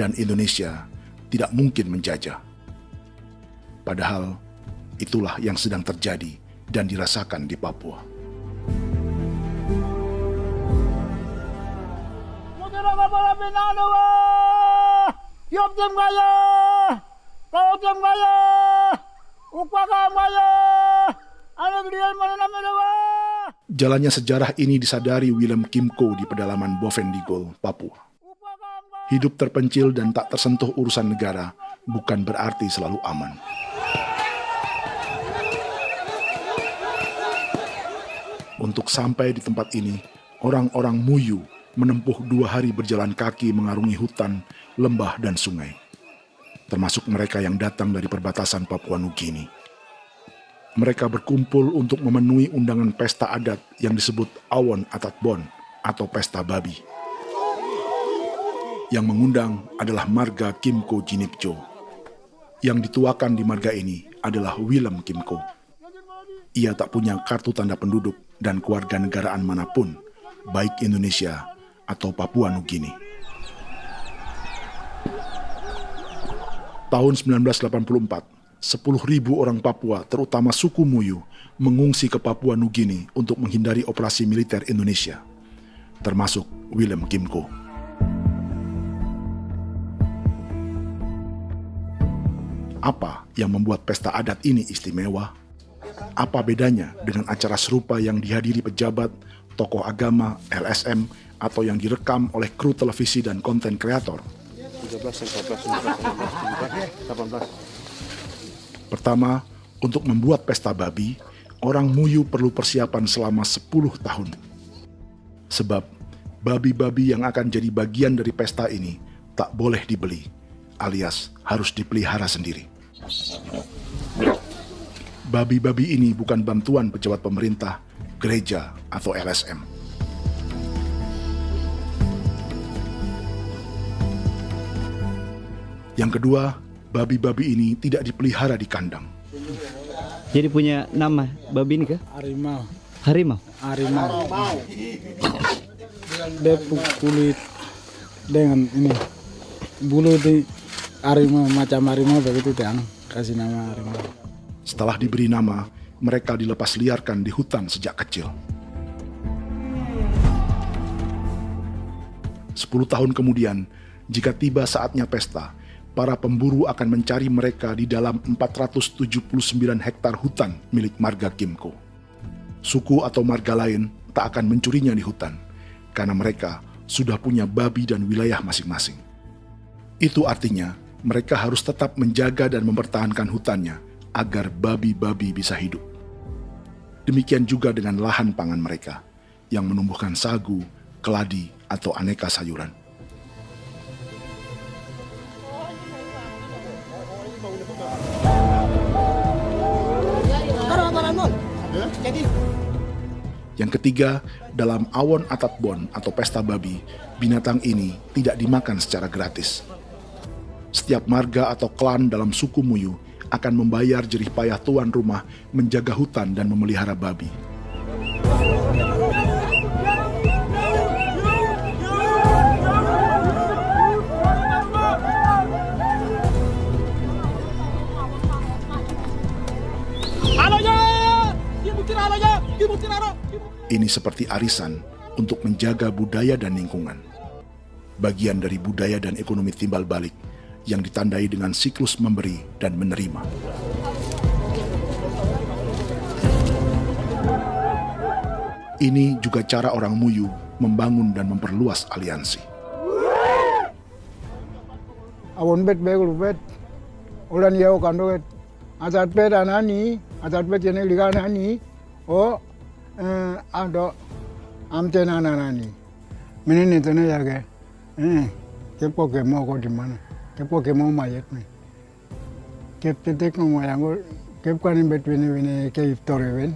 Dan Indonesia tidak mungkin menjajah. Padahal itulah yang sedang terjadi dan dirasakan di Papua. Jalannya sejarah ini disadari Willem Kimco di pedalaman Bovendigol, Papua. Hidup terpencil dan tak tersentuh urusan negara bukan berarti selalu aman. Untuk sampai di tempat ini, orang-orang Muyu menempuh 2 hari berjalan kaki mengarungi hutan, lembah, dan sungai. Termasuk mereka yang datang dari perbatasan Papua Nugini. Mereka berkumpul untuk memenuhi undangan pesta adat yang disebut Awon Atatbon atau Pesta Babi. Yang mengundang adalah marga Kimco Jinipjo. Yang dituakan di marga ini adalah Willem Kimco. Ia tak punya kartu tanda penduduk dan kewarganegaraan manapun, baik Indonesia atau Papua Nugini. Tahun 1984, 10.000 orang Papua, terutama suku Muyu, mengungsi ke Papua Nugini untuk menghindari operasi militer Indonesia, termasuk Willem Kimco. Apa yang membuat pesta adat ini istimewa? Apa bedanya dengan acara serupa yang dihadiri pejabat, tokoh agama, LSM, atau yang direkam oleh kru televisi dan konten kreator? 18. Pertama, untuk membuat pesta babi, orang Muyu perlu persiapan selama 10 tahun. Sebab, babi-babi yang akan jadi bagian dari pesta ini tak boleh dibeli, alias harus dipelihara sendiri. Babi-babi ini bukan bantuan pejabat pemerintah, gereja, atau LSM. Yang kedua, babi-babi ini tidak dipelihara di kandang. Jadi punya nama babi ini kah? Harimau. Harimau? Harimau. Dia kulit dengan ini bulu di harimau, macam harimau begitu yang kasih nama harimau. Setelah diberi nama, mereka dilepas liarkan di hutan sejak kecil. 10 tahun kemudian, jika tiba saatnya pesta, para pemburu akan mencari mereka di dalam 479 hektar hutan milik marga Kimco. Suku atau marga lain tak akan mencurinya di hutan, karena mereka sudah punya babi dan wilayah masing-masing. Itu artinya, mereka harus tetap menjaga dan mempertahankan hutannya, agar babi-babi bisa hidup. Demikian juga dengan lahan pangan mereka, yang menumbuhkan sagu, keladi, atau aneka sayuran. Yang ketiga, dalam Awon Atatbon atau pesta babi, binatang ini tidak dimakan secara gratis. Setiap marga atau klan dalam suku Muyu akan membayar jerih payah tuan rumah menjaga hutan dan memelihara babi. Ini seperti arisan untuk menjaga budaya dan lingkungan. Bagian dari budaya dan ekonomi timbal balik yang ditandai dengan siklus memberi dan menerima. Ini juga cara orang Muyu membangun dan memperluas aliansi. Awon bet begul bet, ulan yau kando bet, asat bet anani, asat bet jenek liga anani, ado amten anani, menini tene yage, kepo kemo ko di mana? Kepo kemo mayat nih. Kep tetek no mayango, kep kanin bet wini ke iftore wen.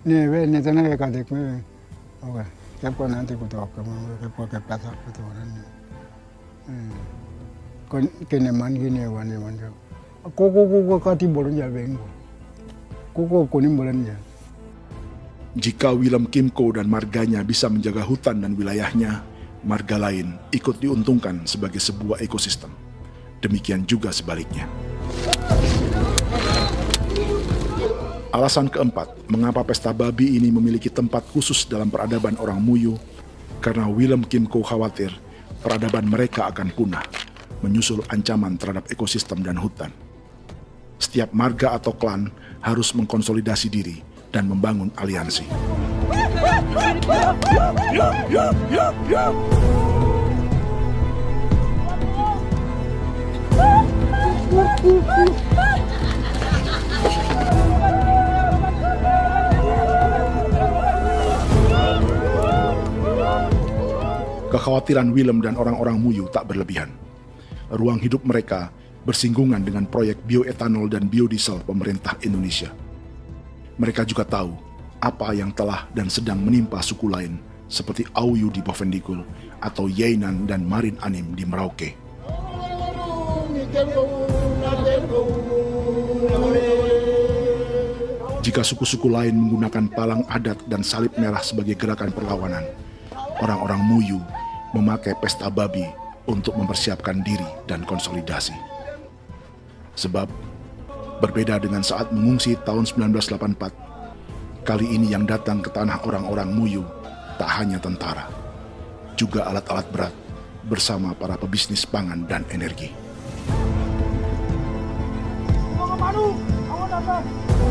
Nih wen netana ke kadek me. Oke, kep kan nanti kutu apa mau kepo kep pasak kutu orang. Kon kene man gini wane wane. Koko kati bolon jabeng. Koko kuning bolon ja. Jika Willem Kimco dan marganya bisa menjaga hutan dan wilayahnya, marga lain ikut diuntungkan sebagai sebuah ekosistem. Demikian juga sebaliknya. Alasan keempat, mengapa pesta babi ini memiliki tempat khusus dalam peradaban orang Muyu, karena Willem Kimco khawatir peradaban mereka akan punah, menyusul ancaman terhadap ekosistem dan hutan. Setiap marga atau klan harus mengkonsolidasi diri dan membangun aliansi. Kekhawatiran Willem dan orang-orang Muyu tak berlebihan. Ruang hidup mereka bersinggungan dengan proyek bioetanol dan biodiesel pemerintah Indonesia. Mereka juga tahu apa yang telah dan sedang menimpa suku lain seperti Auyu di Bovendikul atau Yainan dan Marin Anim di Merauke. Jika suku-suku lain menggunakan palang adat dan salib merah sebagai gerakan perlawanan, orang-orang Muyu memakai pesta babi untuk mempersiapkan diri dan konsolidasi. Sebab, berbeda dengan saat mengungsi tahun 1984, kali ini yang datang ke tanah orang-orang Muyu tak hanya tentara, juga alat-alat berat bersama para pebisnis pangan dan energi. Manu, awan atas.